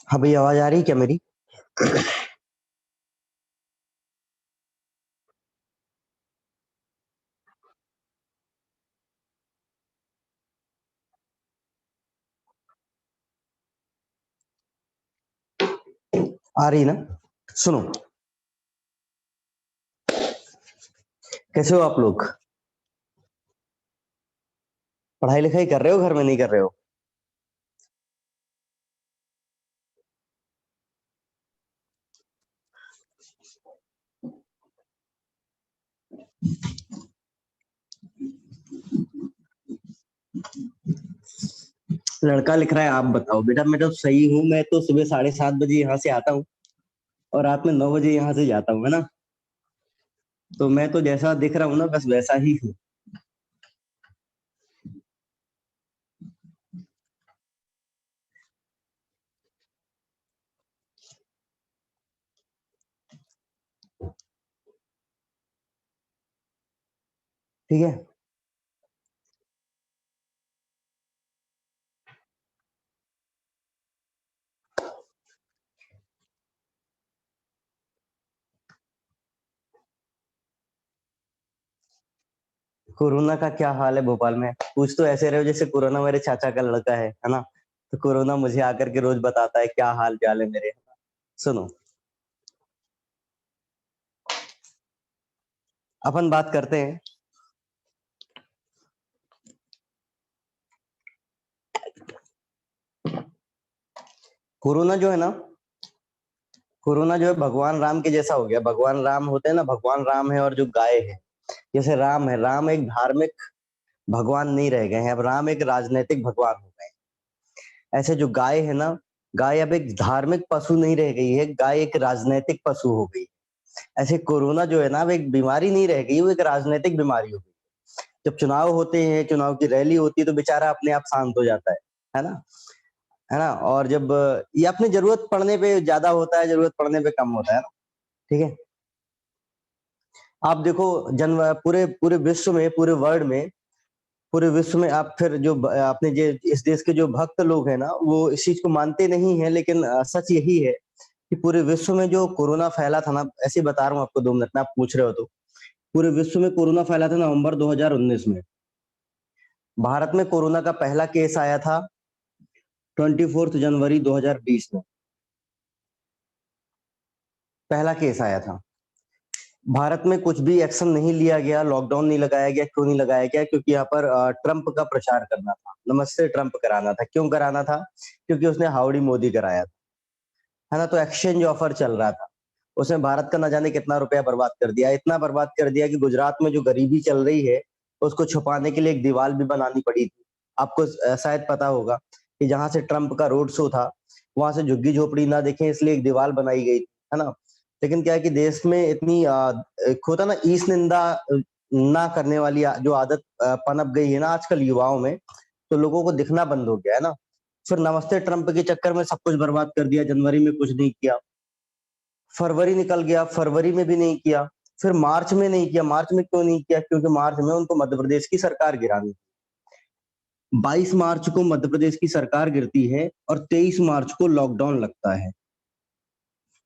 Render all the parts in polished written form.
हाँ भैया, आवाज आ रही है क्या मेरी? आ रही ना? सुनो, कैसे हो आप लोग? पढ़ाई लिखाई कर रहे हो, घर में नहीं कर रहे हो? लड़का लिख रहा है, आप बताओ। बेटा मैं तो सही हूँ, मैं तो सुबह 7:30 बजे यहाँ से आता हूँ और रात में 9 बजे यहाँ से जाता हूँ, है ना? तो मैं तो जैसा दिख रहा हूँ ना, बस वैसा ही हूँ। ठीक है। कोरोना का क्या हाल है भोपाल में? कुछ तो ऐसे रहे हो जैसे कोरोना मेरे चाचा का लड़का है ना? तो कोरोना मुझे आकर के रोज बताता है क्या हाल चाल है मेरे। सुनो, अपन बात करते हैं। कोरोना जो है ना, कोरोना जो है भगवान राम के जैसा हो गया। भगवान राम होते हैं ना, भगवान राम है और जो गाय है, जैसे राम है, राम एक धार्मिक भगवान नहीं रह गए हैं, अब राम एक राजनीतिक भगवान हो गए हैं। ऐसे जो गाय है ना, गाय अब एक धार्मिक पशु नहीं रह गई है, गाय एक राजनीतिक पशु हो गई। ऐसे कोरोना जो है ना, अब एक बीमारी नहीं रह गई, वो एक राजनीतिक बीमारी हो गई। जब चुनाव होते हैं, चुनाव की रैली होती है, तो बेचारा अपने आप शांत हो जाता है ना? है ना? और जब ये अपनी जरूरत पड़ने पे ज्यादा होता है, जरूरत पड़ने पे कम होता है ना। ठीक है। आप देखो, जन पूरे पूरे विश्व में, पूरे वर्ल्ड में, पूरे विश्व में आप फिर जो अपने जो इस देश के जो भक्त लोग हैं ना, वो इस चीज को मानते नहीं है, लेकिन सच यही है कि पूरे विश्व में जो कोरोना फैला था ना, ऐसे ही बता रहा हूँ आपको, 2 मिनट में आप पूछ रहे हो तो। पूरे विश्व में कोरोना फैला था नवंबर 2019 में। भारत में कोरोना का पहला केस आया था 24 जनवरी 2020 में। पहला केस आया था। भारत में कुछ भी एक्शन नहीं लिया गया, लॉकडाउन नहीं लगाया गया। क्यों नहीं लगाया गया? क्योंकि यहाँ पर ट्रंप का प्रचार करना था, नमस्ते ट्रंप कराना था। क्यों कराना था? क्योंकि उसने हाउडी मोदी कराया था, है ना? तो एक्सचेंज ऑफर चल रहा था। उसने भारत का न जाने कितना रुपया बर्बाद कर दिया, इतना बर्बाद कर दिया कि गुजरात में जो गरीबी चल रही है, उसको छुपाने के लिए एक दीवार भी बनानी पड़ी थी। आपको शायद पता होगा कि जहां से ट्रंप का रोड शो था, वहां से झुग्गी झोपड़ी ना दिखे, इसलिए एक दीवार बनाई गई थी, है ना? लेकिन क्या है कि देश में इतनी एक होता ना, ईश निंदा ना करने वाली जो आदत पनप गई है ना आजकल युवाओं में, तो लोगों को दिखना बंद हो गया है ना। फिर नमस्ते ट्रंप के चक्कर में सब कुछ बर्बाद कर दिया। जनवरी में कुछ नहीं किया, फरवरी निकल गया, फरवरी में भी नहीं किया, फिर मार्च में नहीं किया। मार्च में क्यों नहीं किया? क्योंकि मार्च में उनको मध्य प्रदेश की सरकार गिरानी थी। 22 मार्च को मध्य प्रदेश की सरकार गिरती है और 23 मार्च को लॉकडाउन लगता है।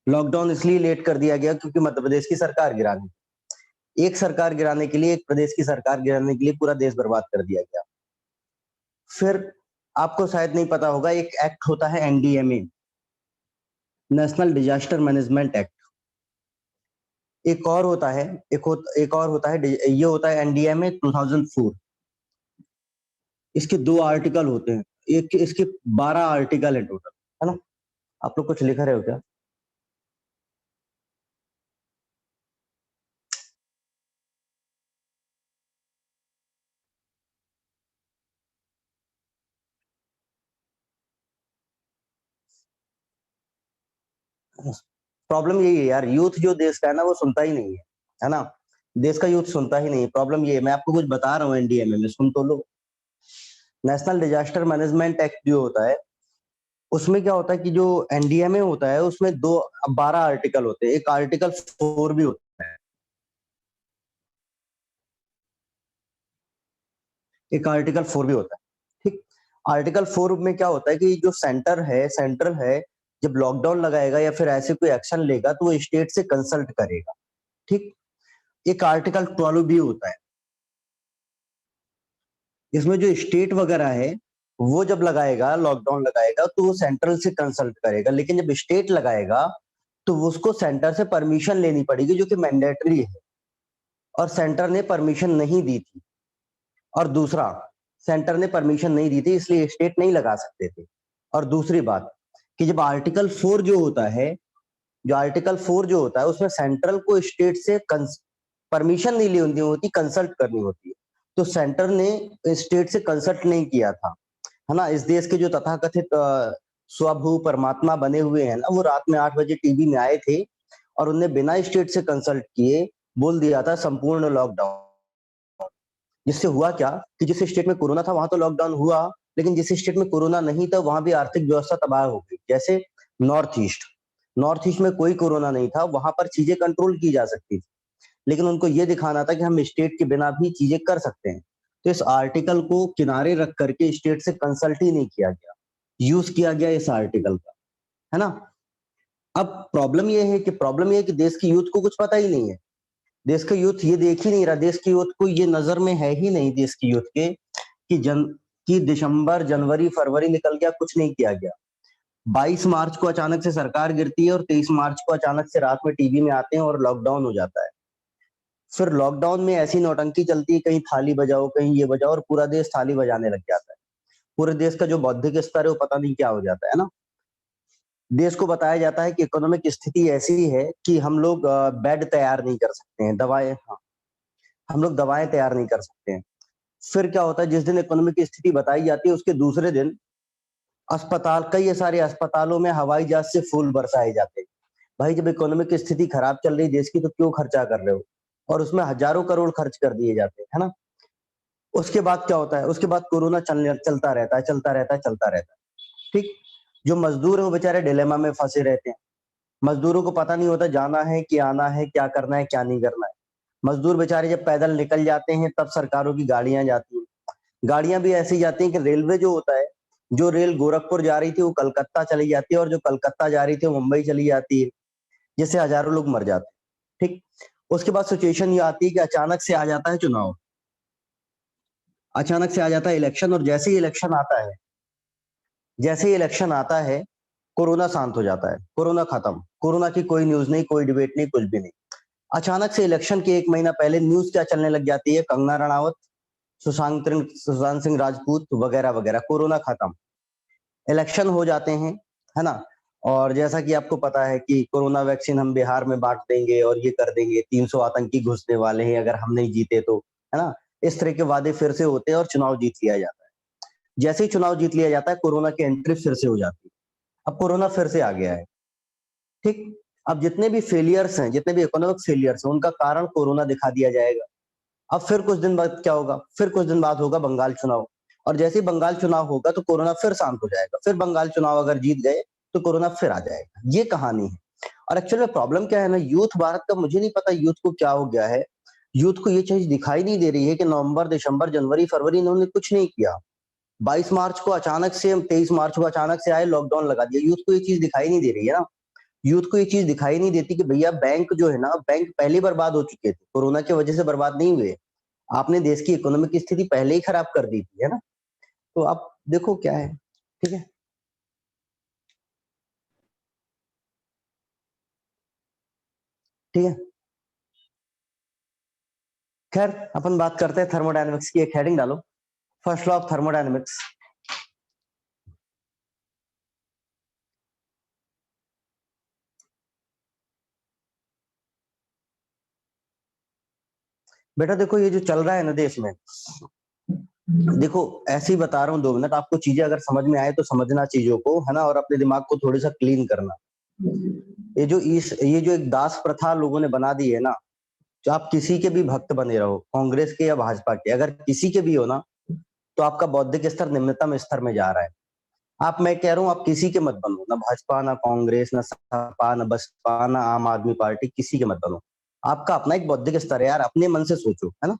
लॉकडाउन इसलिए लेट कर दिया गया क्योंकि मध्य प्रदेश की सरकार गिरानी, एक सरकार गिराने के लिए, एक प्रदेश की सरकार गिराने के लिए पूरा देश बर्बाद कर दिया गया। फिर आपको शायद नहीं पता होगा, एक एक्ट होता है NDMA, national disaster management act. एक और होता है, एक और होता है, ये होता है एनडीएमए 2004। इसके 2 आर्टिकल होते हैं, एक इसके 12 आर्टिकल है टोटल, है ना? आप लोग कुछ लिख रहे हो क्या? प्रॉब्लम यही है यार, यूथ जो देश का है ना, वो सुनता ही नहीं है ना? देश का यूथ सुनता ही नहीं है। प्रॉब्लम ये है, मैं आपको कुछ बता रहा हूँ एनडीएमए में, सुन तो लो। नेशनल डिजास्टर मैनेजमेंट एक्ट जो होता है, उसमें क्या होता है कि जो एनडीएमए होता है उसमें 12 आर्टिकल होते हैं, एक आर्टिकल 4 भी होता है, एक आर्टिकल 4 भी होता है। ठीक, आर्टिकल 4 में क्या होता है कि जो सेंट्रल है, जब लॉकडाउन लगाएगा या फिर ऐसे कोई एक्शन लेगा तो वो स्टेट से कंसल्ट करेगा। ठीक, एक आर्टिकल 12 भी होता है, इसमें जो स्टेट वगैरह है वो जब लगाएगा, लॉकडाउन लगाएगा तो वो सेंट्रल से कंसल्ट करेगा, लेकिन जब स्टेट लगाएगा तो उसको सेंटर से परमिशन लेनी पड़ेगी, जो कि मैंडेटरी है, और सेंटर ने परमिशन नहीं दी थी। और दूसरा, सेंटर ने परमिशन नहीं दी थी इसलिए स्टेट नहीं लगा सकते थे। और दूसरी बात कि जब आर्टिकल 4 जो होता है, जो आर्टिकल 4 जो होता है उसमें सेंट्रल को स्टेट से परमिशन नहीं लेनी होती, कंसल्ट करनी होती है। तो सेंटर ने स्टेट से कंसल्ट नहीं किया था, है ना? इस देश के जो तथाकथित स्वभू परमात्मा बने हुए हैं ना, वो रात में 8 बजे टीवी में आए थे और उन्हें बिना स्टेट से कंसल्ट किए बोल दिया था संपूर्ण लॉकडाउन। जिससे हुआ क्या कि जिस स्टेट में कोरोना था वहां तो लॉकडाउन हुआ, लेकिन जिस स्टेट में कोरोना नहीं था वहां भी आर्थिक व्यवस्था तबाह हो गई। जैसे नॉर्थ ईस्ट, नॉर्थ ईस्ट में कोई कोरोना नहीं था, वहां पर चीजें कंट्रोल की जा सकती थी, लेकिन उनको ये दिखाना था कि हम स्टेट के बिना भी चीजें कर सकते हैं। तो इस आर्टिकल को किनारे रख करके स्टेट से कंसल्ट ही नहीं किया गया, यूज किया गया इस आर्टिकल का, है ना? अब प्रॉब्लम ये है कि देश की यूथ को कुछ पता ही नहीं है। देश का यूथ ये देख ही नहीं रहा, देश की यूथ को ये नजर में है ही नहीं, देश की यूथ के कि दिसंबर, जनवरी, फरवरी निकल गया, कुछ नहीं किया गया। 22 मार्च को अचानक से सरकार गिरती है और 23 मार्च को अचानक से रात में टीवी में आते हैं और लॉकडाउन हो जाता है। फिर लॉकडाउन में ऐसी नौटंकी चलती है, कहीं थाली बजाओ, कहीं ये बजाओ, और पूरा देश थाली बजाने लग जाता है। पूरे देश का जो बौद्धिक स्तर है वो पता नहीं क्या हो जाता है ना? देश को बताया जाता है कि इकोनॉमिक स्थिति ऐसी है कि हम लोग बेड तैयार नहीं कर सकते हैं, दवाएं, हाँ, हम लोग दवाएं तैयार नहीं कर सकते हैं। फिर क्या होता है, जिस दिन इकोनॉमिक की स्थिति बताई जाती है उसके दूसरे दिन कई सारे अस्पतालों में हवाई जहाज से फूल बरसाए जाते हैं। भाई, जब इकोनॉमिक की स्थिति खराब चल रही देश की तो क्यों खर्चा कर रहे हो? और उसमें हजारों करोड़ खर्च कर दिए जाते हैं, है ना? उसके बाद क्या होता है, उसके बाद कोरोना चलता रहता है, चलता रहता है, चलता रहता है। ठीक, जो मजदूर है वो बेचारे डिलेमा में फंसे रहते हैं। मजदूरों को पता नहीं होता जाना है कि आना है, क्या करना है, क्या नहीं करना है। मजदूर बेचारे जब पैदल निकल जाते हैं तब सरकारों की गाड़ियां जाती हैं। गाड़ियां भी ऐसी जाती हैं कि रेलवे जो होता है, जो रेल गोरखपुर जा रही थी वो कलकत्ता चली जाती है, और जो कलकत्ता जा रही थी वो मुंबई चली जाती है, जिससे हजारों लोग मर जाते हैं। ठीक, उसके बाद सिचुएशन ये आती है कि अचानक से आ जाता है चुनाव, अचानक से आ जाता है इलेक्शन, और जैसे ही इलेक्शन आता है कोरोना शांत हो जाता है, कोरोना खत्म, कोरोना की कोई न्यूज नहीं, कोई डिबेट नहीं, कुछ भी नहीं। अचानक से इलेक्शन के 1 महीना पहले न्यूज क्या चलने लग जाती है, कंगना रनावत, सुशांत सिंह राजपूत वगैरह वगैरह, कोरोना खत्म, इलेक्शन हो जाते हैं, है ना? और जैसा कि आपको पता है कि कोरोना वैक्सीन हम बिहार में बांट देंगे और ये कर देंगे, 300 आतंकी घुसने वाले हैं अगर हम नहीं जीते तो, है ना? इस तरह के वादे फिर से होते हैं और चुनाव जीत लिया जाता है। जैसे ही चुनाव जीत लिया जाता है कोरोना की एंट्री फिर से हो जाती है। अब कोरोना फिर से आ गया है। ठीक, अब जितने भी फेलियर्स हैं, जितने भी इकोनॉमिक फेलियर्स हैं, उनका कारण कोरोना दिखा दिया जाएगा। अब फिर कुछ दिन बाद क्या होगा, फिर कुछ दिन बाद होगा बंगाल चुनाव, और जैसे ही बंगाल चुनाव होगा तो कोरोना फिर शांत हो जाएगा, फिर बंगाल चुनाव अगर जीत गए तो कोरोना फिर आ जाएगा। ये कहानी है। और एक्चुअल में प्रॉब्लम क्या है ना, यूथ भारत का, मुझे नहीं पता यूथ को क्या हो गया है। यूथ को ये चीज दिखाई नहीं दे रही है कि नवंबर, दिसंबर, जनवरी, फरवरी इन्होंने कुछ नहीं किया। 22 मार्च को अचानक से, 23 मार्च को अचानक से आए, लॉकडाउन लगा दिया। यूथ को ये चीज दिखाई नहीं दे रही है ना। यूथ को ये चीज दिखाई नहीं देती कि भैया बैंक जो है ना, बैंक पहले बर्बाद हो चुके थे, कोरोना की वजह से बर्बाद नहीं हुए। आपने देश की इकोनॉमिक की स्थिति पहले ही खराब कर दी थी, है ना? तो आप देखो क्या है। ठीक है, ठीक है। खैर, अपन बात करते हैं थर्मोडायनेमिक्स की, एक हेडिंग डालो, फर्स्ट लॉ ऑफ थर्मोडायनेमिक्स। बेटा देखो, ये जो चल रहा है ना देश में, देखो ऐसे ही बता रहा हूँ, 2 मिनट, आपको चीजें अगर समझ में आए तो समझना चीजों को, है ना, और अपने दिमाग को थोड़ा सा क्लीन करना। ये जो एक दास प्रथा लोगों ने बना दी है ना, जो आप किसी के भी भक्त बने रहो, कांग्रेस के या भाजपा के, अगर किसी के भी हो ना, तो आपका बौद्धिक स्तर निम्नतम स्तर में जा रहा है। आप, मैं कह रहा हूँ आप किसी के मत बनो, ना भाजपा, ना कांग्रेस, ना सपा, ना बसपा, ना आम आदमी पार्टी, किसी के मत बनो। आपका अपना एक बौद्धिक स्तर है यार, अपने मन से सोचो, है ना।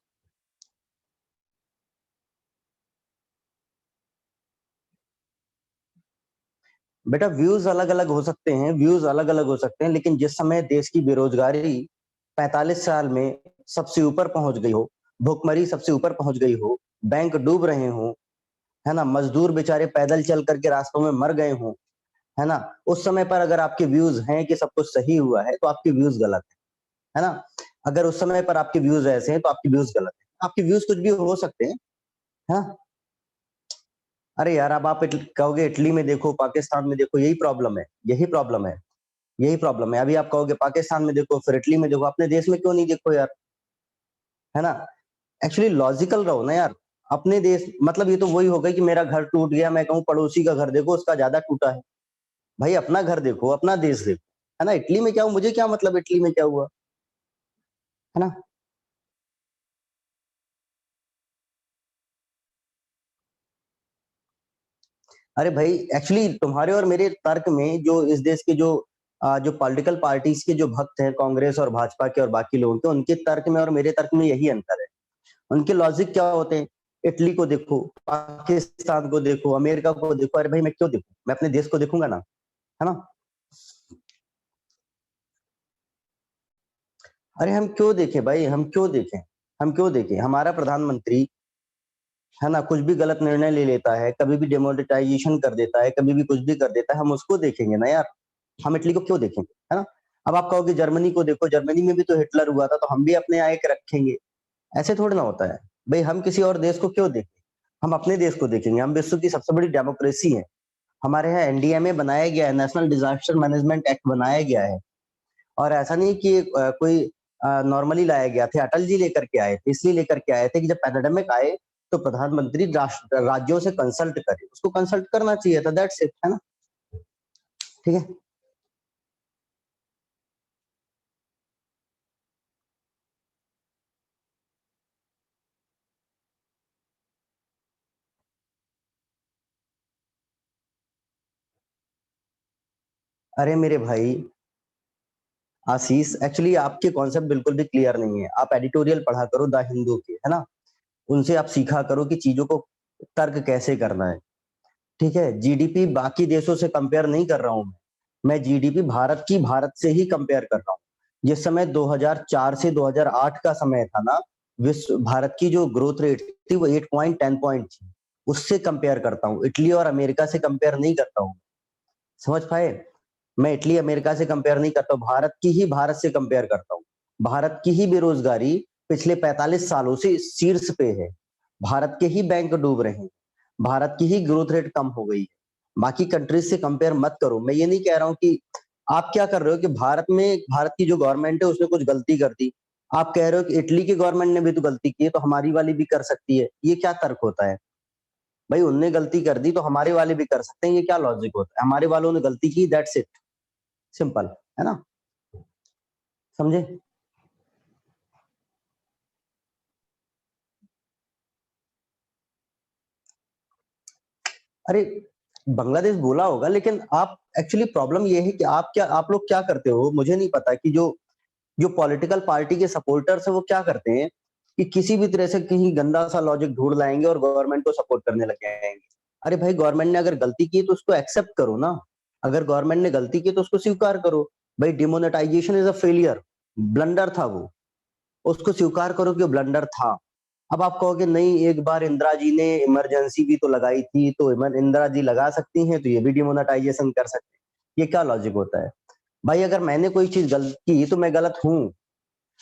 बेटा व्यूज अलग अलग हो सकते हैं, व्यूज अलग अलग हो सकते हैं, लेकिन जिस समय देश की बेरोजगारी 45 साल में सबसे ऊपर पहुंच गई हो, भुखमरी सबसे ऊपर पहुंच गई हो, बैंक डूब रहे हो, है ना, मजदूर बेचारे पैदल चल करके रास्तों में मर गए हो, है ना, उस समय पर अगर आपके व्यूज हैं कि सब कुछ सही हुआ है, तो आपके व्यूज गलत है ना। अगर उस समय पर आपके व्यूज ऐसे हैं तो आपके व्यूज गलत है, आपके व्यूज कुछ भी हो सकते हैं। हाँ, अरे यार, अब आप कहोगे इटली में देखो, पाकिस्तान में देखो, यही प्रॉब्लम है, यही प्रॉब्लम है, यही प्रॉब्लम है। अभी आप कहोगे पाकिस्तान में देखो, फिर इटली में देखो, अपने देश में क्यों नहीं देखो यार, है ना। एक्चुअली लॉजिकल रहो ना यार। अपने देश मतलब ये तो वही हो गई कि मेरा घर टूट गया, मैं कहूँ पड़ोसी का घर देखो उसका ज्यादा टूटा है। भाई अपना घर देखो, अपना देश देखो, है ना। इटली में क्या हुआ, मुझे क्या मतलब इटली में क्या हुआ, है ना। अरे भाई, एक्चुअली तुम्हारे और मेरे तर्क में जो इस देश के जो पॉलिटिकल पार्टीज के जो भक्त हैं, कांग्रेस और भाजपा के और बाकी लोगों के, उनके तर्क में और मेरे तर्क में यही अंतर है। उनके लॉजिक क्या होते हैं, इटली को देखो, पाकिस्तान को देखो, अमेरिका को देखो, अरे भाई मैं क्यों देखूं, मैं अपने देश को देखूंगा ना, है ना। अरे हम क्यों देखें भाई, हम क्यों देखें, हम क्यों देखें, हमारा प्रधानमंत्री, है ना, कुछ भी गलत निर्णय ले लेता है, कभी भी डिमोनेटाइजेशन कर देता है, कभी भी कुछ भी कर देता है, हम उसको देखेंगे ना यार, हम इटली को क्यों देखेंगे, है ना। अब आप कहोगे जर्मनी को देखो, जर्मनी में भी तो हिटलर हुआ था, तो हम भी अपने यहाँ एक रखेंगे, ऐसे थोड़ी ना होता है। भाई हम किसी और देश को क्यों देखें, हम अपने देश को देखेंगे, हम विश्व की सबसे बड़ी डेमोक्रेसी है। हमारे यहाँ एनडीएमए बनाया गया है, नेशनल डिजास्टर मैनेजमेंट एक्ट बनाया गया है, और ऐसा नहीं कि कोई नॉर्मली लाया गया था, अटल जी लेकर के आए थे, इसलिए लेकर के आए थे कि जब पैंडेमिक आए तो प्रधानमंत्री राज्यों से कंसल्ट करे, उसको कंसल्ट करना चाहिए था, दैट्स इट, है ना। ठीक है। अरे मेरे भाई आशीष, एक्चुअली आपके कॉन्सेप्ट बिल्कुल भी क्लियर नहीं है। आप एडिटोरियल पढ़ा करो द हिंदू के, है ना, उनसे आप सीखा करो कि चीजों को तर्क कैसे करना है। ठीक है, जीडीपी बाकी देशों से कंपेयर नहीं कर रहा हूं मैं जीडीपी भारत की, भारत से ही कंपेयर कर रहा हूँ। जिस समय 2004 से 2008 का समय था ना, विश्व भारत की जो ग्रोथ रेट थी वो 8.10 पॉइंट थी, उससे कंपेयर करता हूँ, इटली और अमेरिका से कंपेयर नहीं करता हूँ। समझ पाए, मैं इटली अमेरिका से कंपेयर नहीं करता हूँ, भारत की ही, भारत से कंपेयर करता हूँ। भारत की ही बेरोजगारी पिछले 45 सालों से शीर्ष पे है, भारत के ही बैंक डूब रहे हैं, भारत की ही ग्रोथ रेट कम हो गई है। बाकी कंट्रीज से कंपेयर मत करो। मैं ये नहीं कह रहा हूँ कि आप क्या कर रहे हो कि भारत में, भारत की जो गवर्नमेंट है उसने कुछ गलती कर दी, आप कह रहे हो कि इटली की गवर्नमेंट ने भी तो गलती की है तो हमारी वाली भी कर सकती है, ये क्या तर्क होता है। भाई उनने गलती कर दी तो हमारे वाले भी कर सकते हैं, ये क्या लॉजिक होता है, हमारे वालों ने गलती की, दैट्स इट, सिंपल, है ना, समझे। अरे बांग्लादेश बोला होगा, लेकिन आप, एक्चुअली प्रॉब्लम ये है कि आप लोग क्या करते हो, मुझे नहीं पता कि जो जो पॉलिटिकल पार्टी के सपोर्टर्स है वो क्या करते हैं कि किसी भी तरह से कहीं गंदा सा लॉजिक ढूंढ लाएंगे और गवर्नमेंट को सपोर्ट करने लग जाएंगे। अरे भाई गवर्नमेंट ने अगर गलती की तो उसको एक्सेप्ट करो ना, अगर गवर्नमेंट ने गलती की तो उसको स्वीकार करो। भाई demonetisation is a failure, blunder था वो, उसको स्वीकार करो कि ब्लंडर था। अब आप कहोगे नहीं, एक बार इंदिरा जी ने इमरजेंसी भी तो लगाई थी, तो इंदिरा जी लगा सकती हैं तो ये भी डिमोनेटाइजेशन कर सकते हैं, ये क्या लॉजिक होता है। भाई अगर मैंने कोई चीज गलत की तो मैं गलत हूं,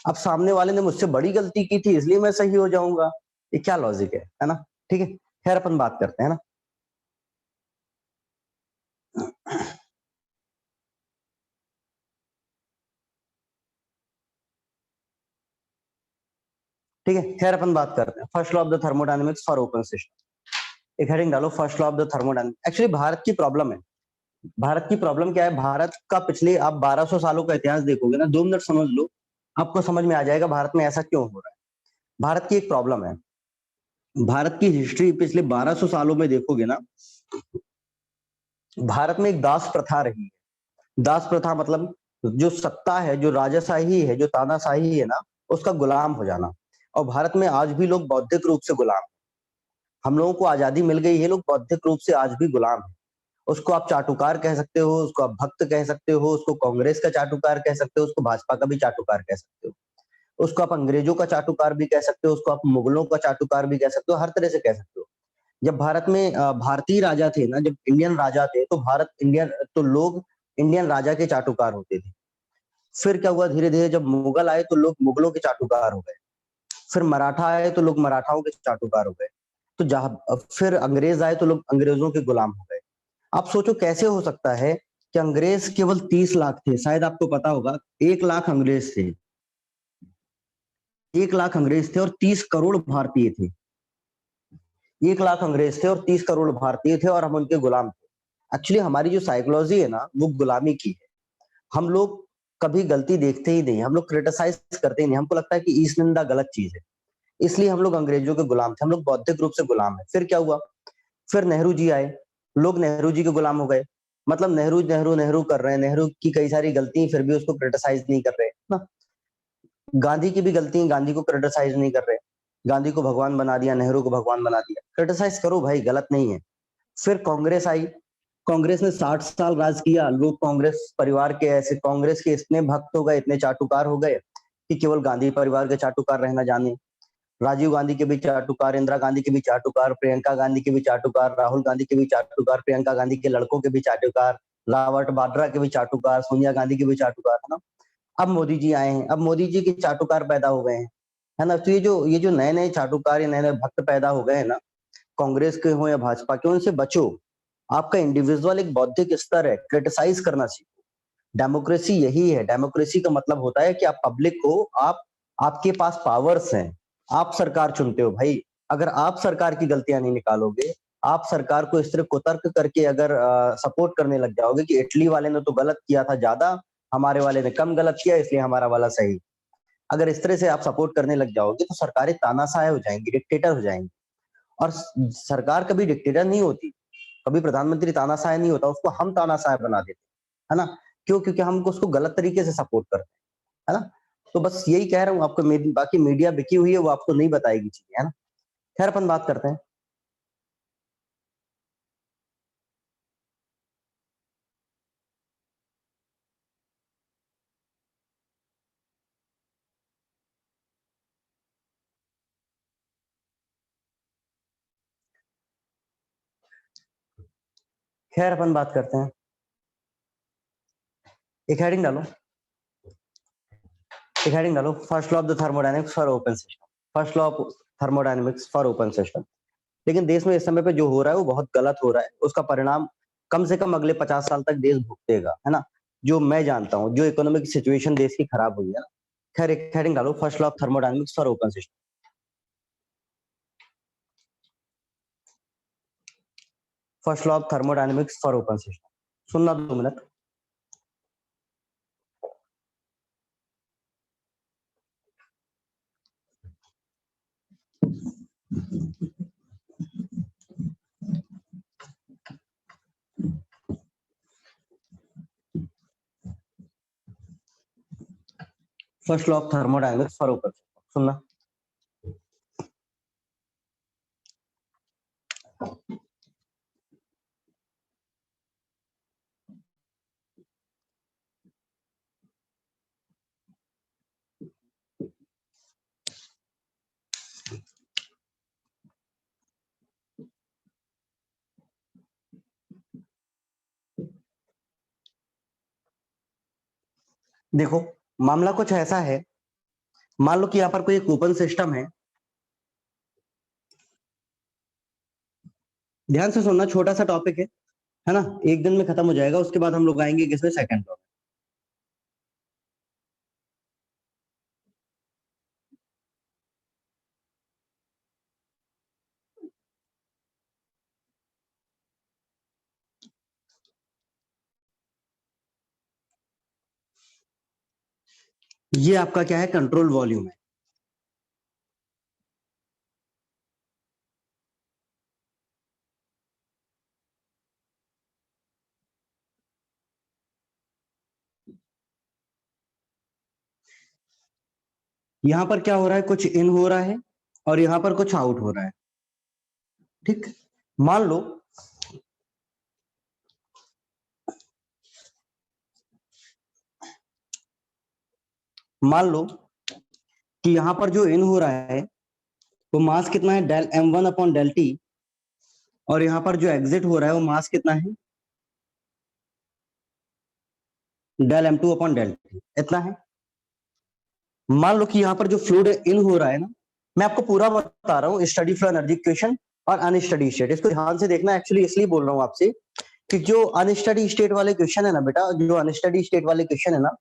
अब सामने वाले ने मुझसे बड़ी गलती की थी इसलिए मैं सही हो जाऊंगा, ये क्या लॉजिक है ना। ठीक है, खैर अपन बात करते हैं ना। ठीक है, खैर अपन बात करते हैं, first law of the thermodynamics for open system. एक हेडिंग डालो, first law of the thermodynamics. Actually Bharat की प्रॉब्लम है, भारत की प्रॉब्लम क्या है, भारत का पिछले आप 1200 सालों का इतिहास देखोगे ना, 2 मिनट समझ लो, आपको समझ में आ जाएगा भारत में ऐसा क्यों हो रहा है। भारत की एक प्रॉब्लम है, भारत की हिस्ट्री पिछले 1200 सालों में देखोगे ना, भारत में एक दास प्रथा रही है। दास प्रथा मतलब जो सत्ता है, जो राजाशाही है, जो तानाशाही है ना, उसका गुलाम हो जाना। और भारत में आज भी लोग बौद्धिक रूप से गुलाम। हम लोगों को आजादी मिल गई है, लोग बौद्धिक रूप से आज भी गुलाम है। उसको आप चाटुकार कह सकते हो, उसको आप भक्त कह सकते हो, उसको कांग्रेस का चाटुकार कह सकते हो, उसको भाजपा का भी चाटुकार कह सकते हो, उसको आप अंग्रेजों का चाटुकार भी कह सकते हो, उसको आप मुगलों का चाटुकार भी कह सकते हो, हर तरह से कह सकते हो। जब भारत में भारतीय राजा थे ना, जब इंडियन राजा थे, तो भारत इंडियन तो लोग इंडियन राजा के चाटुकार होते थे। फिर क्या हुआ, धीरे धीरे जब मुगल आए तो लोग मुगलों के चाटुकार हो गए। फिर मराठा आए तो लोग मराठाओं के चाटुकार हो गए। तो जहां फिर अंग्रेज आए तो लोग अंग्रेजों के गुलाम हो गए। आप सोचो कैसे हो सकता है कि अंग्रेज केवल 30 लाख थे, शायद आपको पता होगा। 1 लाख अंग्रेज थे, 1 लाख अंग्रेज थे और 30 करोड़ भारतीय थे। 1 लाख अंग्रेज थे और 30 करोड़ भारतीय थे और हम उनके गुलाम थे। एक्चुअली हमारी जो साइकोलॉजी है ना, वो गुलामी की है। हम लोग कभी गलती देखते ही नहीं, हम लोग क्रिटिसाइज करते ही नहीं। हमको लगता है कि ईस्ट निंदा गलत चीज है, इसलिए हम लोग अंग्रेजों के गुलाम थे, हम लोग बौद्धिक रूप से गुलाम है। फिर क्या हुआ, फिर नेहरू जी आए, लोग नेहरू जी के गुलाम हो गए। मतलब नेहरू नेहरू नेहरू कर रहे हैं, नेहरू की कई सारी गलती, फिर भी उसको क्रिटिसाइज नहीं कर रहे ना। गांधी की भी गलती है, गांधी को क्रिटिसाइज नहीं कर रहे। गांधी को भगवान बना दिया, नेहरू को भगवान बना दिया। क्रिटिसाइज करो भाई, गलत नहीं है। फिर कांग्रेस आई, कांग्रेस ने 60 साल राज किया। लोग कांग्रेस परिवार के ऐसे, कांग्रेस के इतने भक्त हो गए, इतने चाटुकार हो गए कि केवल गांधी परिवार के चाटुकार रहना जाने। राजीव गांधी के भी चाटुकार, इंदिरा गांधी के भी चाटुकार, प्रियंका गांधी के भी चाटुकार, राहुल गांधी के भी चाटुकार, प्रियंका गांधी के लड़कों के भी चाटुकार, रॉबर्ट वाड्रा के भी चाटुकार, सोनिया गांधी के भी चाटुकार, है ना। अब मोदी जी आए हैं, अब मोदी जी के चाटुकार पैदा हो गए हैं, है ना। तो ये जो नए नए चाटुकार, ये नए नए भक्त पैदा हो गए हैं ना, कांग्रेस के हो या भाजपा के, उनसे बचो। आपका इंडिविजुअल एक बौद्धिक स्तर है, क्रिटिसाइज करना सीखो। डेमोक्रेसी यही है। डेमोक्रेसी का मतलब होता है कि आप पब्लिक हो, आप, आपके पास पावर्स हैं, आप सरकार चुनते हो भाई। अगर आप सरकार की गलतियां नहीं निकालोगे, आप सरकार को इस तरह कुतर्क करके अगर सपोर्ट करने लग जाओगे कि इटली वाले ने तो गलत किया था ज्यादा, हमारे वाले ने कम गलत किया, इसलिए हमारा वाला सही। अगर इस तरह से आप सपोर्ट करने लग जाओगे तो सरकारें तानाशाह हो जाएंगी, डिक्टेटर हो जाएंगी। और सरकार कभी डिक्टेटर नहीं होती, कभी प्रधानमंत्री तानाशाह नहीं होता, उसको हम तानाशाह बना देते, है ना। क्यों? क्योंकि हम उसको गलत तरीके से सपोर्ट करते हैं, है ना। तो बस यही कह रहा हूँ आपको। बाकी मीडिया बिकी हुई है, वो आपको नहीं बताएगी चीजें, है ना। खैर, अपन बात करते हैं। खैर, अपन बात करते हैं। एक हेडिंग डालो, एक हेडिंग डालो, first law of the thermodynamics for open system. First law of thermodynamics for open system. लेकिन देश में इस समय पे जो हो रहा है वो बहुत गलत हो रहा है। उसका परिणाम कम से कम अगले 50 साल तक देश भुगतेगा, है ना। जो मैं जानता हूँ, जो इकोनॉमिक सिचुएशन देश की खराब हुई है ना। खैर, एक हेडिंग डालो, first law of thermodynamics for open system. First law of thermodynamics for open system. सुनना 2 minute. First law of thermodynamics for open system, सुनना। देखो, मामला कुछ ऐसा है। मान लो कि यहाँ पर कोई एक ओपन सिस्टम है। ध्यान से सुनना, छोटा सा टॉपिक है ना। एक दिन में खत्म हो जाएगा, उसके बाद हम लोग आएंगे किसमें, सेकंड लॉ। ये आपका क्या है, कंट्रोल वॉल्यूम है। यहां पर क्या हो रहा है, कुछ इन हो रहा है और यहां पर कुछ आउट हो रहा है। ठीक, मान लो कि यहां पर जो इन हो रहा है वो मास कितना है, del m1 upon del T, और यहां पर जो एग्जिट हो रहा है वो मास कितना है, del m2 upon del T, इतना है। मान लो कि यहाँ पर जो फ्लूइड इन हो रहा है ना, मैं आपको पूरा बता रहा हूँ, स्टडी फ्लो एनर्जी इक्वेशन और अनस्टडी स्टेट, इसको ध्यान से देखना। एक्चुअली इसलिए बोल रहा हूँ आपसे कि जो अनस्टडी स्टेट वाले क्वेश्चन है ना बेटा, जो अनस्टडी स्टेट वाले क्वेश्चन है ना,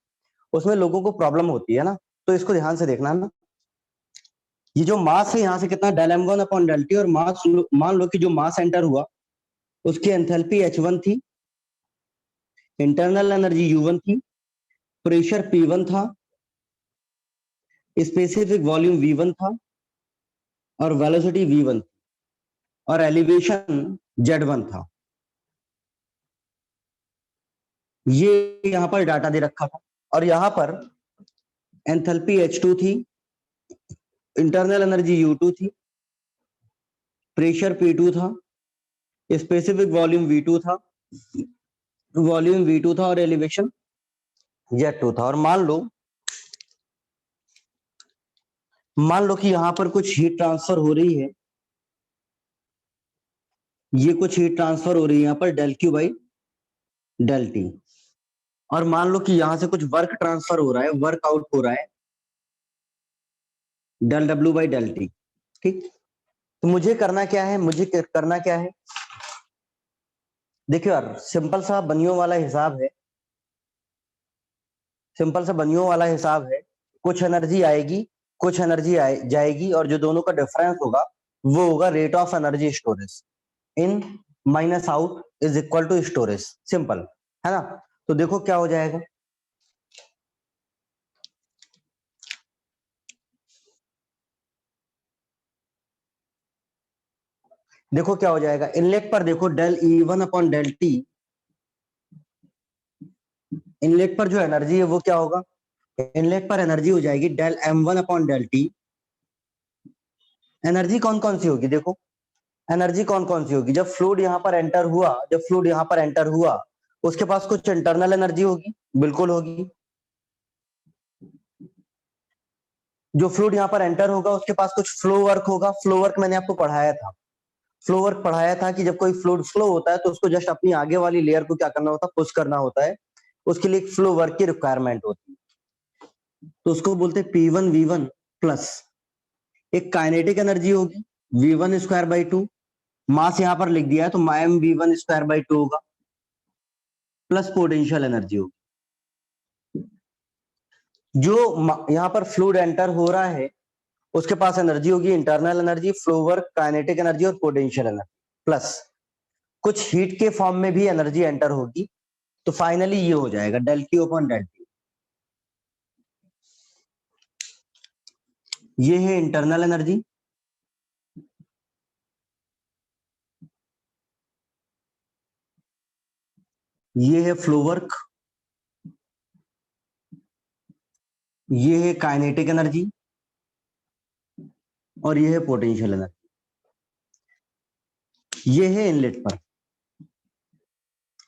उसमें लोगों को प्रॉब्लम होती है ना, तो इसको ध्यान से देखना ना। ये जो मास है यहाँ से कितना, del m1 upon del T, और मास मान लो कि जो मास एंटर हुआ उसकी एंथैल्पी h1 थी, इंटरनल एनर्जी u1 थी, प्रेशर p1 था, स्पेसिफिक वॉल्यूम v1 था, और वेलोसिटी v1 थी, और एलिवेशन z1 था। ये यहां पर डाटा दे रखा था, और यहां पर एंथैल्पी h2 थी, इंटरनल एनर्जी u2 थी, प्रेशर p2 था, स्पेसिफिक वॉल्यूम v2 था, और एलिवेशन z2 था। और मान लो कि यहां पर कुछ हीट ट्रांसफर हो रही है, ये कुछ हीट ट्रांसफर हो रही है यहां पर del Q by del T, और मान लो कि यहां से कुछ वर्क ट्रांसफर हो रहा है, वर्क आउट हो रहा है del W by del T. ठीक, तो मुझे करना क्या है, देखियो यार, सिंपल सा बनियों वाला हिसाब है। कुछ एनर्जी आएगी, कुछ एनर्जी जाएगी, और जो दोनों का डिफरेंस होगा वो होगा rate of energy storage. In minus out is equal to storage, simple है ना। तो देखो क्या हो जाएगा, इनलेट पर देखो del E1 upon del T, inlet पर जो एनर्जी है वो क्या होगा, इनलेट पर एनर्जी हो जाएगी del m1 upon del T. Energy कौन कौन सी होगी, देखो एनर्जी कौन कौन सी होगी, जब फ्लूइड यहां पर एंटर हुआ उसके पास कुछ इंटरनल एनर्जी होगी, बिल्कुल होगी। जो फ्लूइड यहां पर एंटर होगा उसके पास कुछ फ्लो वर्क होगा, फ्लो वर्क मैंने आपको पढ़ाया था, कि जब कोई फ्लूइड फ्लो होता है तो उसको जस्ट अपनी आगे वाली लेयर को क्या करना होता है, पुश करना होता है, उसके लिए एक फ्लो वर्क की रिक्वायरमेंट होती है, तो उसको बोलते हैं P1V1 प्लस एक काइनेटिक एनर्जी होगी V1 स्क्वायर बाई टू, मास यहां पर लिख दिया है तो मायम V1 स्क्वायर बाई टू होगा, प्लस पोटेंशियल एनर्जी होगी। जो यहां पर फ्लूइड एंटर हो रहा है उसके पास एनर्जी होगी, internal energy, flow work, kinetic energy और पोटेंशियल एनर्जी, प्लस कुछ हीट के फॉर्म में भी एनर्जी एंटर होगी। तो फाइनली ये हो जाएगा del Q upon del T. ये है इंटरनल एनर्जी, ये है फ्लो वर्क, ये है काइनेटिक एनर्जी, और ये है पोटेंशियल एनर्जी। ये है इनलेट पर।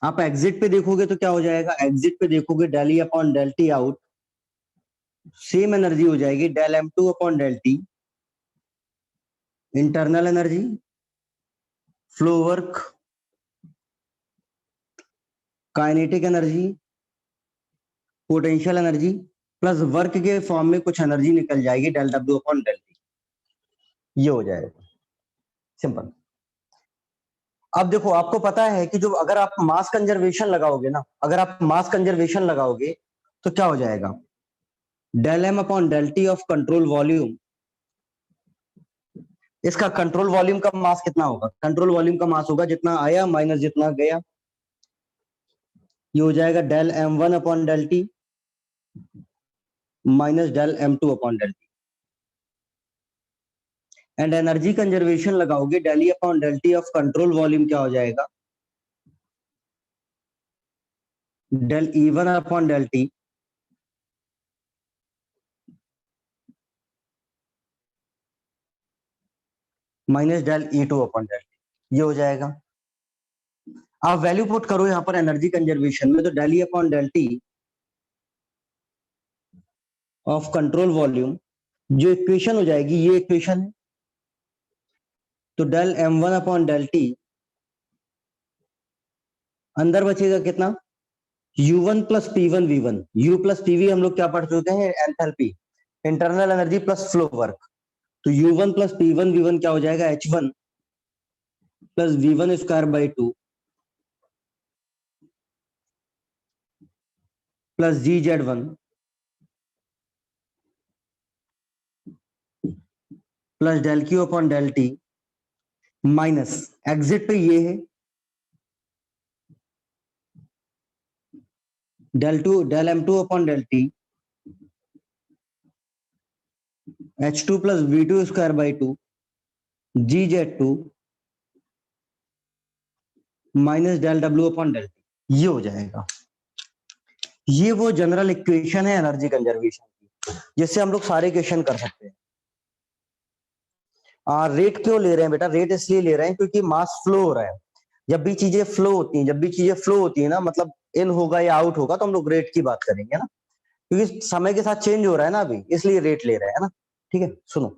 आप एग्जिट पे देखोगे तो क्या हो जाएगा, एग्जिट पे देखोगे del E upon del T out, same energy हो जाएगी del m2 upon del T, internal energy, flow work, kinetic energy, potential energy, plus work के फॉर्म में कुछ एनर्जी निकल जाएगी del W upon del T. ये हो जाएगा सिंपल। अब देखो, आपको पता है कि जो अगर आप मास कंजर्वेशन लगाओगे ना, तो क्या हो जाएगा, del M upon del T of control volume, इसका कंट्रोल वॉल्यूम का मास कितना होगा, कंट्रोल वॉल्यूम का मास होगा जितना आया माइनस जितना गया। ये हो जाएगा del m1 upon del T minus del m2 upon del T. And energy conservation लगाओगे del E upon del T of control volume, क्या हो जाएगा, del E1 upon del T minus del E two upon del T, ये हो जाएगा। आप value put करो यहाँ पर एनर्जी कंजर्वेशन में, तो del E upon del T of control volume, जो इक्वेशन हो जाएगी ये इक्वेशन है, तो del M one upon del T, अंदर बचेगा कितना, U one plus P one V one, U plus PV हम लोग क्या पढ़ चुके हैं, enthalpy, internal energy plus flow work, तो U one plus P one V one क्या हो जाएगा, H one plus V one square by two plus G Z one plus del Q upon del T minus exit पे ये है del two del M two upon del T H two plus V two square by two G Z two minus del W upon del T, ये हो जाएगा। ये वो general equation है energy conservation की, जिससे हम लोग सारे इक्वेशन कर सकते हैं। रेट क्यों ले रहे हैं बेटा, रेट इसलिए ले रहे हैं क्योंकि मास फ्लो हो रहा है। जब भी चीजें फ्लो होती हैं, जब भी चीजें फ्लो होती है ना, मतलब इन होगा या आउट होगा, तो हम लोग रेट की बात करेंगे ना, क्योंकि समय के साथ चेंज हो रहा है ना अभी, इसलिए रेट ले रहे हैं ना। ठीक है, सुनो,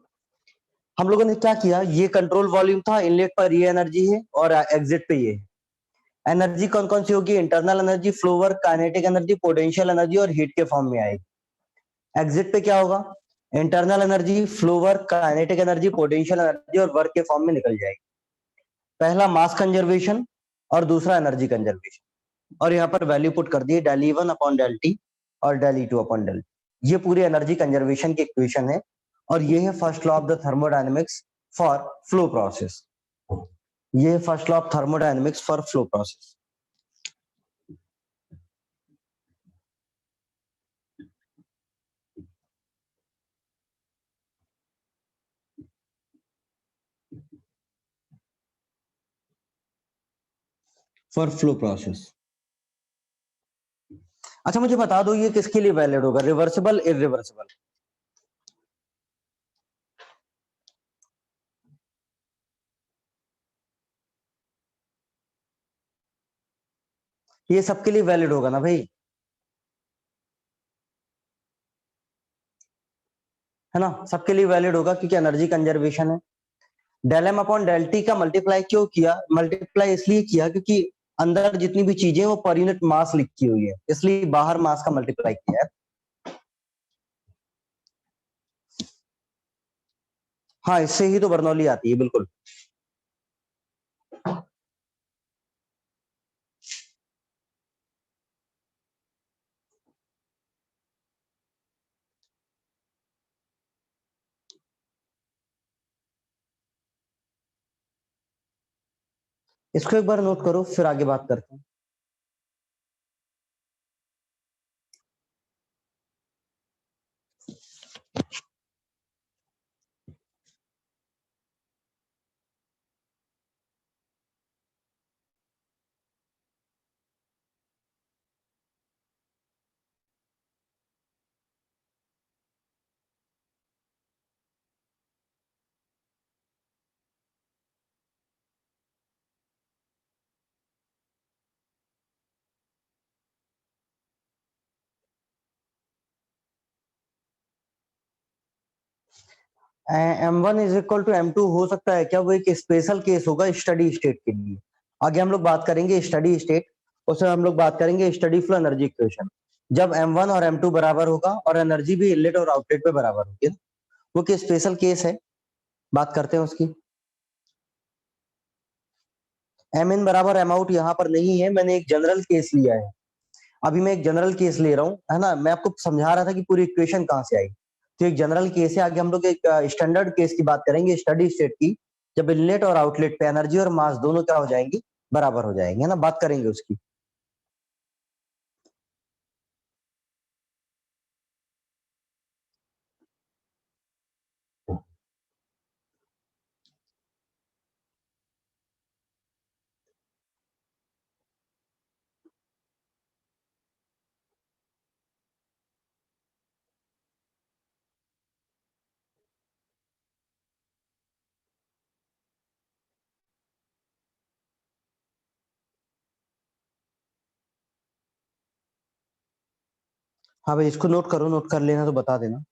हम लोगों ने क्या किया, ये कंट्रोल वॉल्यूम था, इनलेट पर ये एनर्जी है और एग्जिट पे ये एनर्जी कौन कौन सी होगी, internal energy, flow work, kinetic energy, potential energy और हीट के फॉर्म में आएगी। एग्जिट पे क्या होगा, internal energy, flow work, kinetic energy, potential energy और वर्क के फॉर्म में निकल जाएगी। पहला मास कंजर्वेशन और दूसरा एनर्जी कंजर्वेशन, और यहाँ पर वैल्यू पुट कर दी del E one upon del T और del E two upon del, ये पूरी एनर्जी कंजर्वेशन की इक्वेशन है, और ये है first law of the thermodynamics for flow process, ये first law of thermodynamics for flow process. For flow process. अच्छा मुझे बता दो ये किसके लिए वैलिड होगा, रिवर्सिबल इरिवर्सिबल, ये सबके लिए वैलिड होगा ना भाई, है ना, सबके लिए वैलिड होगा क्योंकि एनर्जी कंजर्वेशन है। Del M upon del T का मल्टीप्लाई क्यों किया, मल्टीप्लाई इसलिए किया क्योंकि अंदर जितनी भी चीजें वो पर यूनिट मास लिखी हुई है, इसलिए बाहर मास का मल्टीप्लाई किया है। हाँ, इससे ही तो बर्नौली आती है, बिल्कुल। इसको एक बार नोट करो, फिर आगे बात करते हैं। M one is equal to M two हो सकता है क्या, वो एक स्पेशल केस होगा स्टडी स्टेट के लिए। आगे हम लोग बात करेंगे स्टडी स्टेट, उसमें हम लोग बात करेंगे स्टडी फ्लो एनर्जी इक्वेशन, जब एम वन और एम टू बराबर होगा और एनर्जी भी इनलेट और आउटलेट पे बराबर होगी, वो कि स्पेशल केस है, बात करते हैं उसकी। एम इन बराबर एम आउट यहाँ पर नहीं है, मैंने एक जनरल केस लिया है, अभी मैं एक जनरल केस ले रहा हूँ, है ना, मैं आपको समझा रहा था कि पूरी इक्वेशन कहाँ से आई, तो एक जनरल केस है। आगे हम लोग एक स्टैंडर्ड केस की बात करेंगे स्टडी स्टेट की, जब इनलेट और आउटलेट पे एनर्जी और मास दोनों क्या हो जाएंगी, बराबर हो जाएंगे, है ना, बात करेंगे उसकी। हाँ भाई, इसको नोट करो, नोट कर लेना तो बता देना।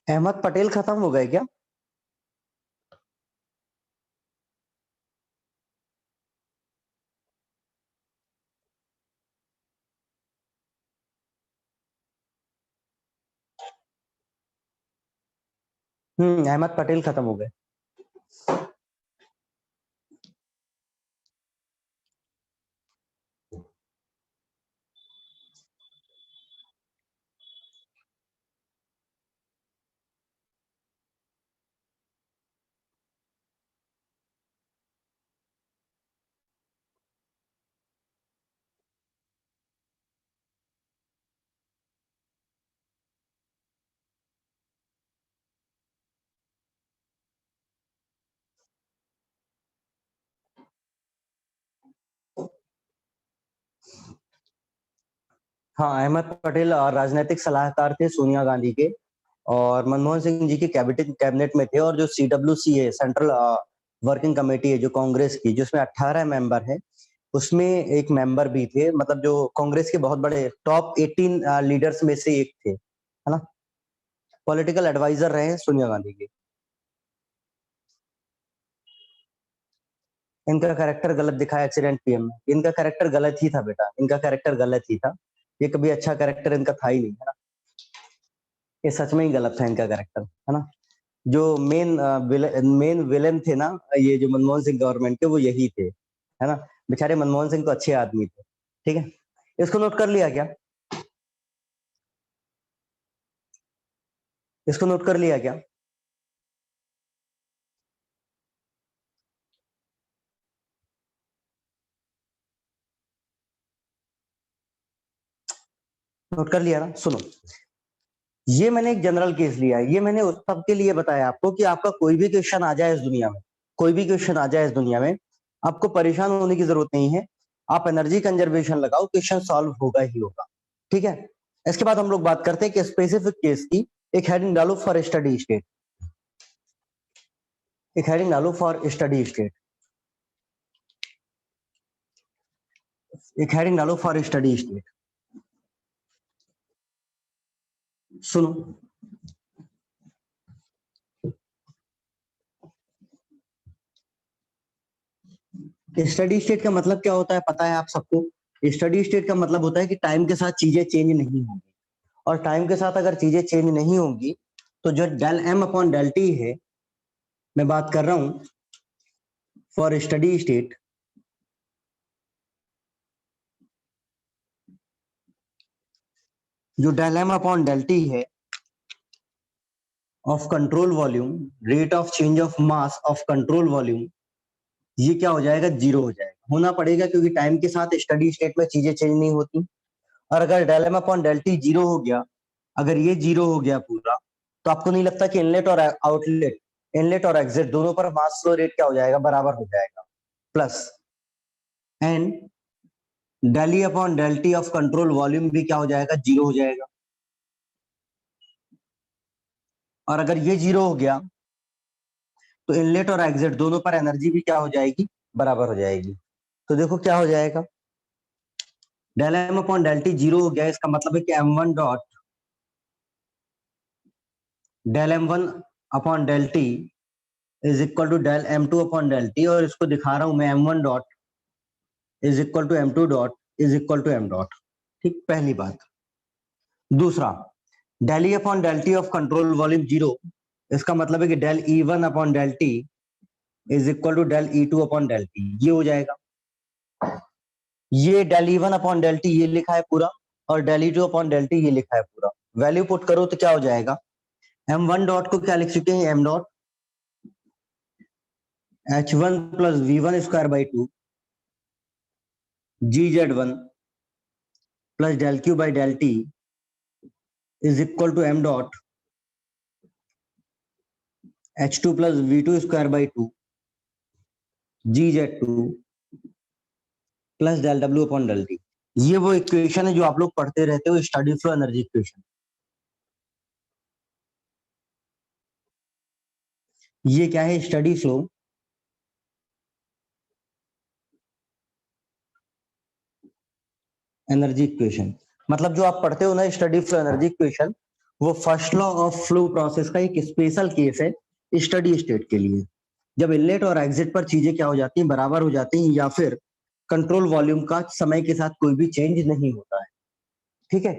अहमद पटेल खत्म हो गए क्या? अहमद पटेल खत्म हो गए। हाँ, अहमद पटेल राजनीतिक सलाहकार थे सोनिया गांधी के, और मनमोहन सिंह जी की कैबिनेट में थे। और जो सीडब्ल्यूसी है, सेंट्रल वर्किंग कमेटी है जो कांग्रेस की, जिसमें 18 मेंबर है, उसमें एक मेंबर भी थे, मतलब जो कांग्रेस के बहुत बड़े टॉप 18 लीडर्स में से एक थे, है ना। पॉलिटिकल एडवाइजर रहे हैं सोनिया गांधी के। इनका कैरेक्टर गलत दिखाया एक्सीडेंट पीएम में। इनका कैरेक्टर गलत ही था बेटा, इनका कैरेक्टर गलत ही था। ये कभी अच्छा कैरेक्टर इनका था ही नहीं, है ना। ये सच में ही गलत था इनका कैरेक्टर, है ना। जो मेन विलेन थे ना, ये जो मनमोहन सिंह गवर्नमेंट के, वो यही थे, है ना। बेचारे मनमोहन सिंह तो अच्छे आदमी थे। ठीक है, इसको नोट कर लिया क्या? इसको नोट कर लिया क्या? नोट कर लिया ना? सुनो, ये मैंने एक जनरल केस लिया है। ये मैंने उस सबके लिए बताया आपको कि आपका कोई भी क्वेश्चन आ जाए इस दुनिया में, कोई भी क्वेश्चन आ जाए इस दुनिया में, आपको परेशान होने की जरूरत नहीं है। आप एनर्जी कंजर्वेशन लगाओ, क्वेश्चन सॉल्व होगा ही होगा। ठीक है, इसके बाद हम लोग बात करते हैं कि स्पेसिफिक केस की। एक हेडिंग डालो फॉर स्टडी स्टेट। एक हेडिंग डालो फॉर स्टडी स्टेट। एक हेडिंग डालो फॉर स्टडी स्टेट। सुनो, स्टडी स्टेट का मतलब क्या होता है पता है आप सबको? स्टडी स्टेट का मतलब होता है कि टाइम के साथ चीजें चेंज नहीं होंगी। और टाइम के साथ अगर चीजें चेंज नहीं होंगी, तो जो del M upon del T है, मैं बात कर रहा हूं फॉर स्टडी स्टेट, जो del M upon del T है of control volume, rate of change of mass of control volume, ये क्या हो जाएगा? जीरो हो जाएगा। होना पड़ेगा क्योंकि टाइम के साथ स्टडी स्टेट में चीजें चेंज नहीं होती। और अगर del M upon del T zero हो गया, अगर ये जीरो हो गया पूरा, तो आपको नहीं लगता कि इनलेट और आउटलेट, इनलेट और एग्जिट दोनों पर मास फ्लो रेट क्या हो जाएगा? बराबर हो जाएगा। Plus and del E upon del T of control volume भी क्या हो जाएगा? जीरो हो जाएगा। और अगर ये जीरो हो गया, तो इनलेट और एग्जिट दोनों पर एनर्जी भी क्या हो जाएगी? बराबर हो जाएगी। तो देखो क्या हो जाएगा, del M upon del T zero हो गया, इसका मतलब है कि M one dot del M one upon del T is equal to del M two upon del T, और इसको दिखा रहा हूं मैं M one dot is equal to M two dot is equal to M dot. ठीक, पहली बात। दूसरा, del E upon del T of control volume zero, इसका मतलब है कि del E one upon del T is equal to del E two upon del T, ये हो जाएगा। ये del E one upon del T ये लिखा है पूरा, और del E two upon del T ये लिखा है पूरा। वैल्यू पुट करो तो क्या हो जाएगा, एम वन डॉट को क्या लिख चुके हैं, M dot H one plus V one square by two G Z one plus del Q by del T is equal to M dot H two plus V two square by two G Z two plus del W upon del T. ये वो equation है जो आप लोग पढ़ते रहते हो, steady flow energy equation. ये क्या है, स्टडी फ्लो एनर्जी इक्वेशन। मतलब जो आप पढ़ते हो ना स्टडी फ्लो एनर्जी इक्वेशन, वो first law of flow process का एक स्पेशल केस है स्टडी स्टेट के लिए। जब इनलेट और एग्जिट पर चीजें क्या हो जाती हैं, बराबर हो जाती हैं, या फिर कंट्रोल वॉल्यूम का समय के साथ कोई भी चेंज नहीं होता है। ठीक है,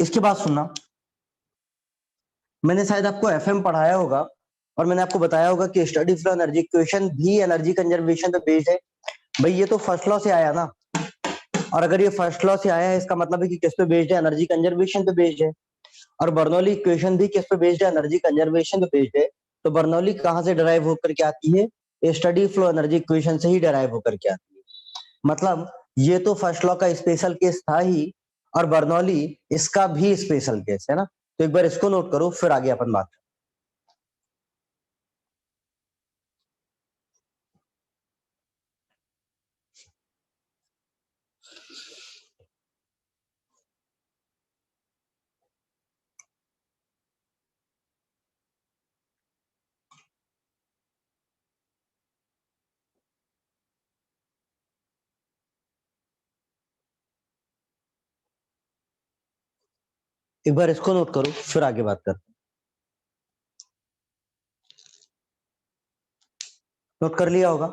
इसके बाद सुनना, मैंने शायद आपको एफएम पढ़ाया होगा और मैंने आपको बताया होगा कि स्टडी फ्लो एनर्जी इक्वेशन भी एनर्जी कंजर्वेशन पे बेस्ड है। भाई ये तो फर्स्ट लॉ से आया ना, और अगर ये फर्स्ट लॉ से आया है इसका मतलब है कि किस पे बेस्ड है, एनर्जी कंजर्वेशन पे बेस्ड है। और बर्नौली इक्वेशन भी किस पे बेस्ड है, एनर्जी कंजर्वेशन पे बेस्ड है। तो बर्नौली कहाँ से डिराइव होकर के आती है, स्टडी फ्लो एनर्जी इक्वेशन से ही डिराइव होकर के आती है। मतलब ये तो फर्स्ट लॉ का स्पेशल केस था ही, और बर्नौली इसका भी स्पेशल केस है ना। तो एक बार इसको नोट करो, फिर आगे अपन बात करें। एक बार इसको नोट करो, फिर आगे बात करते हैं। नोट कर लिया होगा।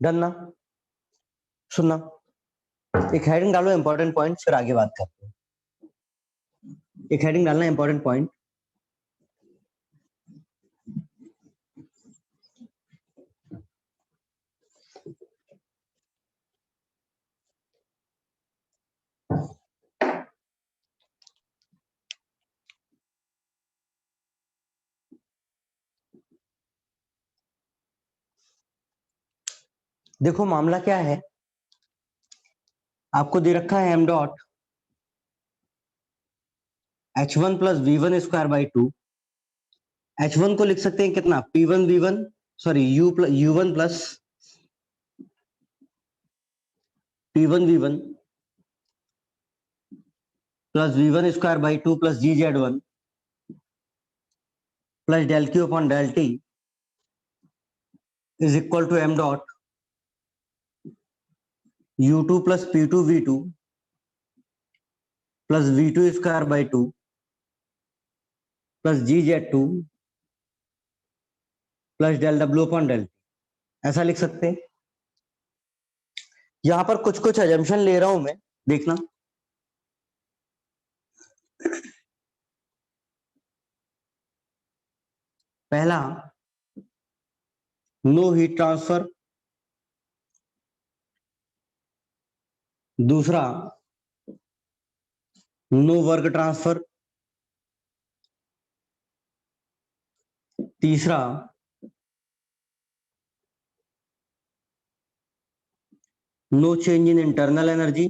डन ना, सुनना, एक हेडिंग डालो इंपॉर्टेंट पॉइंट, फिर आगे बात करते हैं। एक हेडिंग डालना इंपॉर्टेंट पॉइंट। देखो मामला क्या है, आपको दे रखा है M dot H one plus V one square by two. H one को लिख सकते हैं कितना, P one V one, sorry U one plus P one V one plus V one square by two plus G Z one plus del Q upon del T is equal to M dot U two plus P two V two plus V two square by two plus G Z two plus del W upon del. ऐसा लिख सकते हैं। यहां पर कुछ कुछ assumption ले रहा हूं मैं, देखना। पहला, नो हीट ट्रांसफर। दूसरा, नो वर्क ट्रांसफर। तीसरा, no change in internal energy.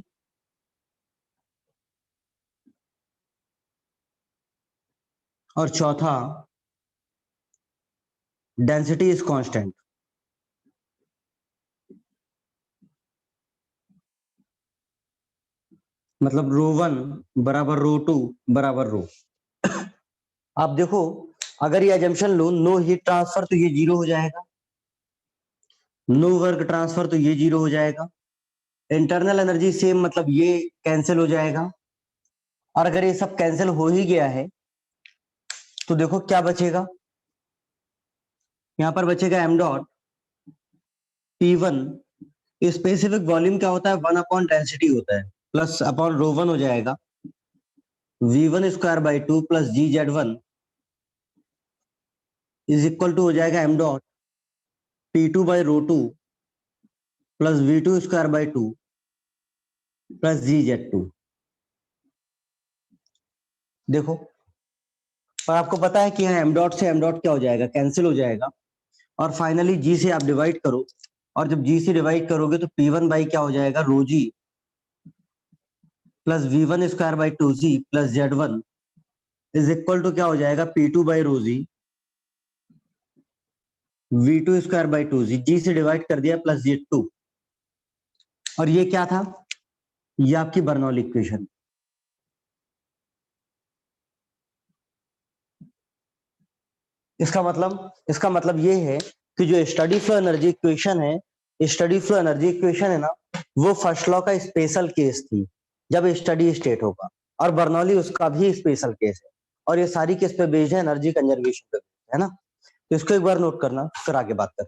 और चौथा डेंसिटी इज कांस्टेंट। मतलब रो 1 बराबर रो 2 बराबर रो। आप देखो, अगर ये एजम्पशन लो नो हीट ट्रांसफर तो ये जीरो हो जाएगा, नो वर्क ट्रांसफर तो ये जीरो हो जाएगा, इंटरनल एनर्जी सेम मतलब ये कैंसिल हो जाएगा। और अगर ये सब कैंसिल हो ही गया है तो देखो क्या बचेगा, यहां पर बचेगा M dot P1। Specific volume क्या होता है, 1 अपॉन डेंसिटी होता है, प्लस अपॉन रो 1 हो जाएगा, V1² by 2 plus GZ1 is equal to हो जाएगा एम डॉट P2/रो 2 plus V2² by 2 plus GZ2। देखो, पर आपको पता है कि यहाँ एम डॉट से एम डॉट क्या हो जाएगा, कैंसिल हो जाएगा, और फाइनली जी से आप डिवाइड करो, और जब जी से डिवाइड करोगे तो P1 बाई क्या हो जाएगा, rho G plus V1²/2G plus Z1 is equal to क्या हो जाएगा, P2/रो जी V2²/2G, जी से डिवाइड कर दिया प्लस Z2। और ये क्या था, ये आपकी बर्नौली इक्वेशन। इसका मतलब ये है कि जो स्टडी फ्लो एनर्जी इक्वेशन है, स्टडी फ्लो एनर्जी इक्वेशन है ना, वो फर्स्ट लॉ का स्पेशल केस थी जब स्टडी स्टेट होगा, और बर्नौली उसका भी स्पेशल केस है, और ये सारी किस पे बेस्ड है, एनर्जी कंजर्वेशन पे, है ना। तो इसको एक बार नोट करना, फिर आगे बात कर।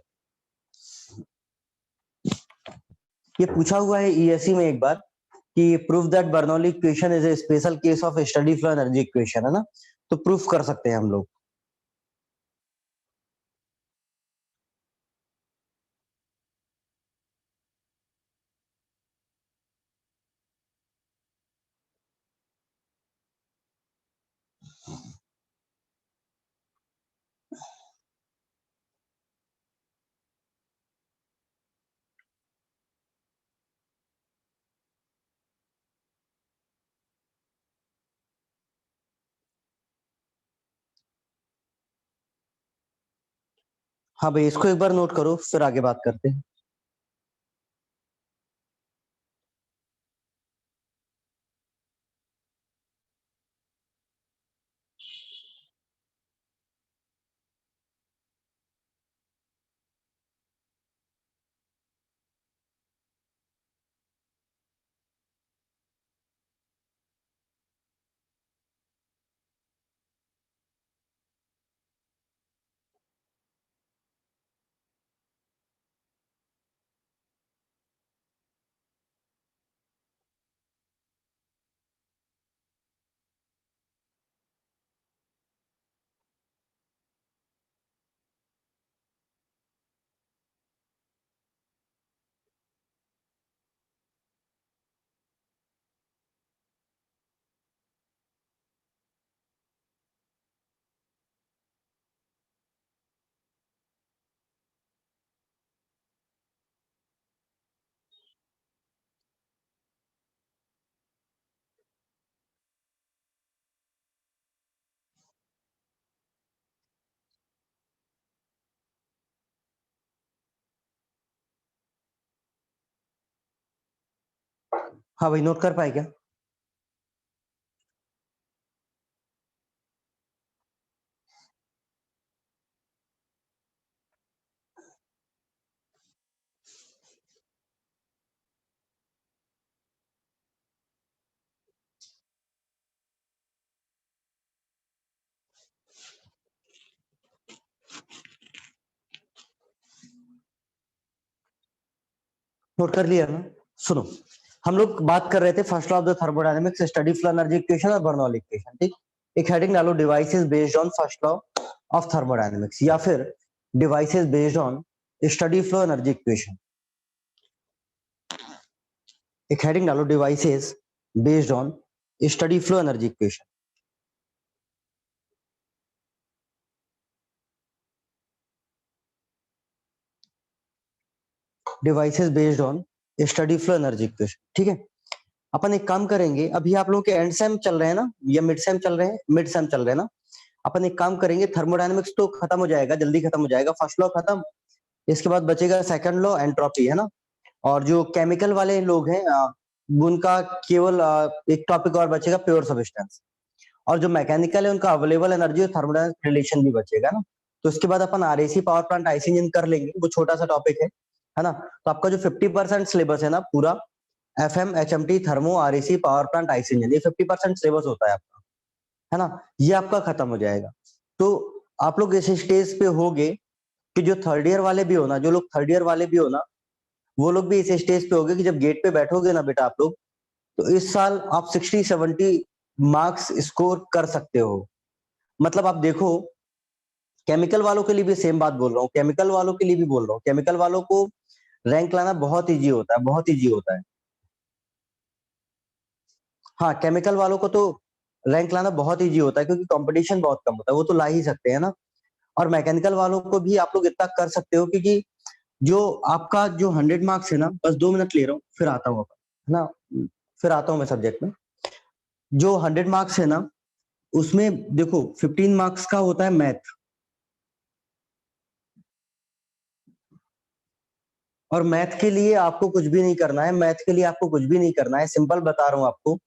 ये पूछा हुआ है ईएससी में एक बार कि proof that Bernoulli equation is a special case of steady flow energy equation, है ना, तो प्रूफ कर सकते हैं हम लोग। हाँ भाई, इसको एक बार नोट करो, फिर आगे बात करते हैं। हाँ भाई, नोट कर पाए क्या? नोट कर लिया ना? सुनो, हम लोग बात कर रहे थे first law of the thermodynamics, steady flow energy equation और बर्नौली इक्वेशन, ठीक। एक हेडिंग डालो, devices based on first law of thermodynamics, या फिर devices based on steady flow energy equation. एक हेडिंग डालो, devices based on steady flow energy equation. Devices based on steady flow energy equation, ठीक है। अपन एक काम करेंगे, अभी आप लोगों के एंड सेम चल रहे हैं ना, या मिड सेम चल रहे हैं? मिड सेम चल रहे हैं ना। अपन एक काम करेंगे, थर्मोडायनेमिक्स तो खत्म हो जाएगा, जल्दी खत्म हो जाएगा, फर्स्ट लॉ खत्म, इसके बाद बचेगा सेकंड लॉ, एंट्रोपी, है ना। और जो केमिकल वाले लोग हैं उनका केवल एक टॉपिक और बचेगा, प्योर सब्सटेंस। और जो मैकेनिकल है उनका अवेलेबल एनर्जी और थर्मोडायनेमिक रिलेशन भी बचेगा ना। तो इसके बाद अपन RAC power plant IC engine कर लेंगे, वो छोटा सा टॉपिक है ना। तो आपका जो 50% सिलेबस है ना पूरा, FM, HMT, thermo, RAC, power plant, IC engine, ये 50% सिलेबस होता है आपका, है ना। ये आपका खत्म हो जाएगा। तो आप लोग इस स्टेज पे होगे कि जो थर्ड ईयर वाले भी हो ना, जो लोग थर्ड ईयर वाले भी हो ना, वो लोग भी इस स्टेज पे होगे कि जब गेट पे बैठोगे ना बेटा आप लोग, तो इस साल आप 60-70 मार्क्स स्कोर कर सकते हो। मतलब आप देखो, केमिकल वालों के लिए भी सेम बात बोल रहा हूँ, केमिकल वालों के लिए भी बोल रहा हूँ, केमिकल वालों को रैंक लाना बहुत इजी होता है, बहुत इजी होता है। हाँ, केमिकल वालों को तो रैंक लाना बहुत इजी होता है, क्योंकि कंपटीशन बहुत कम होता है, वो तो ला ही सकते हैं ना। और मैकेनिकल वालों को भी आप लोग इतना कर सकते हो, क्योंकि जो आपका जो 100 मार्क्स है ना, बस 2 मिनट ले रहा हूँ, फिर आता हूँ, है ना, फिर आता हूँ मैं सब्जेक्ट में। जो 100 मार्क्स है ना, उसमें देखो 15 मार्क्स का होता है मैथ, और मैथ के लिए आपको कुछ भी नहीं करना है, मैथ के लिए आपको कुछ भी नहीं करना है, सिंपल बता रहा हूँ आपको।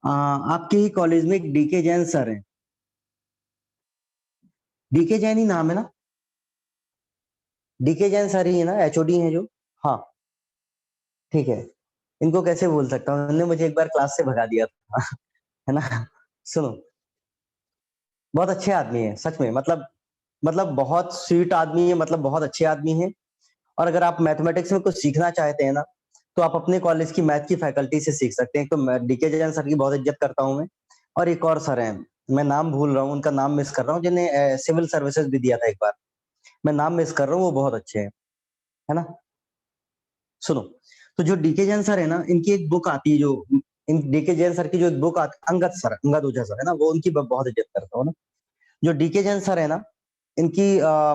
आपके ही कॉलेज में एक डीके जैन सर है, डीके जैन ही नाम है ना, डीके जैन सर ही है ना, एचओडी है जो। हाँ, ठीक है। इनको कैसे बोल सकता हूँ, उन्होंने मुझे एक बार क्लास से भगा दिया था है ना। सुनो, बहुत अच्छे आदमी है सच में, मतलब बहुत स्वीट आदमी है, मतलब बहुत अच्छे आदमी है। और अगर आप मैथमेटिक्स में कुछ सीखना चाहते हैं ना, तो आप अपने कॉलेज की मैथ की फैकल्टी से सीख सकते हैं। तो मैं डीके जैन सर की बहुत इज्जत करता हूँ मैं। और एक और सर हैं, मैं नाम भूल रहा हूँ, उनका नाम मिस कर रहा हूँ, जिन्हें सिविल सर्विसेज भी दिया था एक बार, मैं नाम मिस कर रहा हूँ, वो बहुत अच्छे हैं, है ना। सुनो, तो जो डीके जैन सर है ना, इनकी एक बुक आती है, जो इन डीके जैन सर की जो एक बुक आती, अंगद ओझा सर है ना, वो उनकी बहुत इज्जत करता हूँ ना। जो डीके जैन सर है ना, इनकी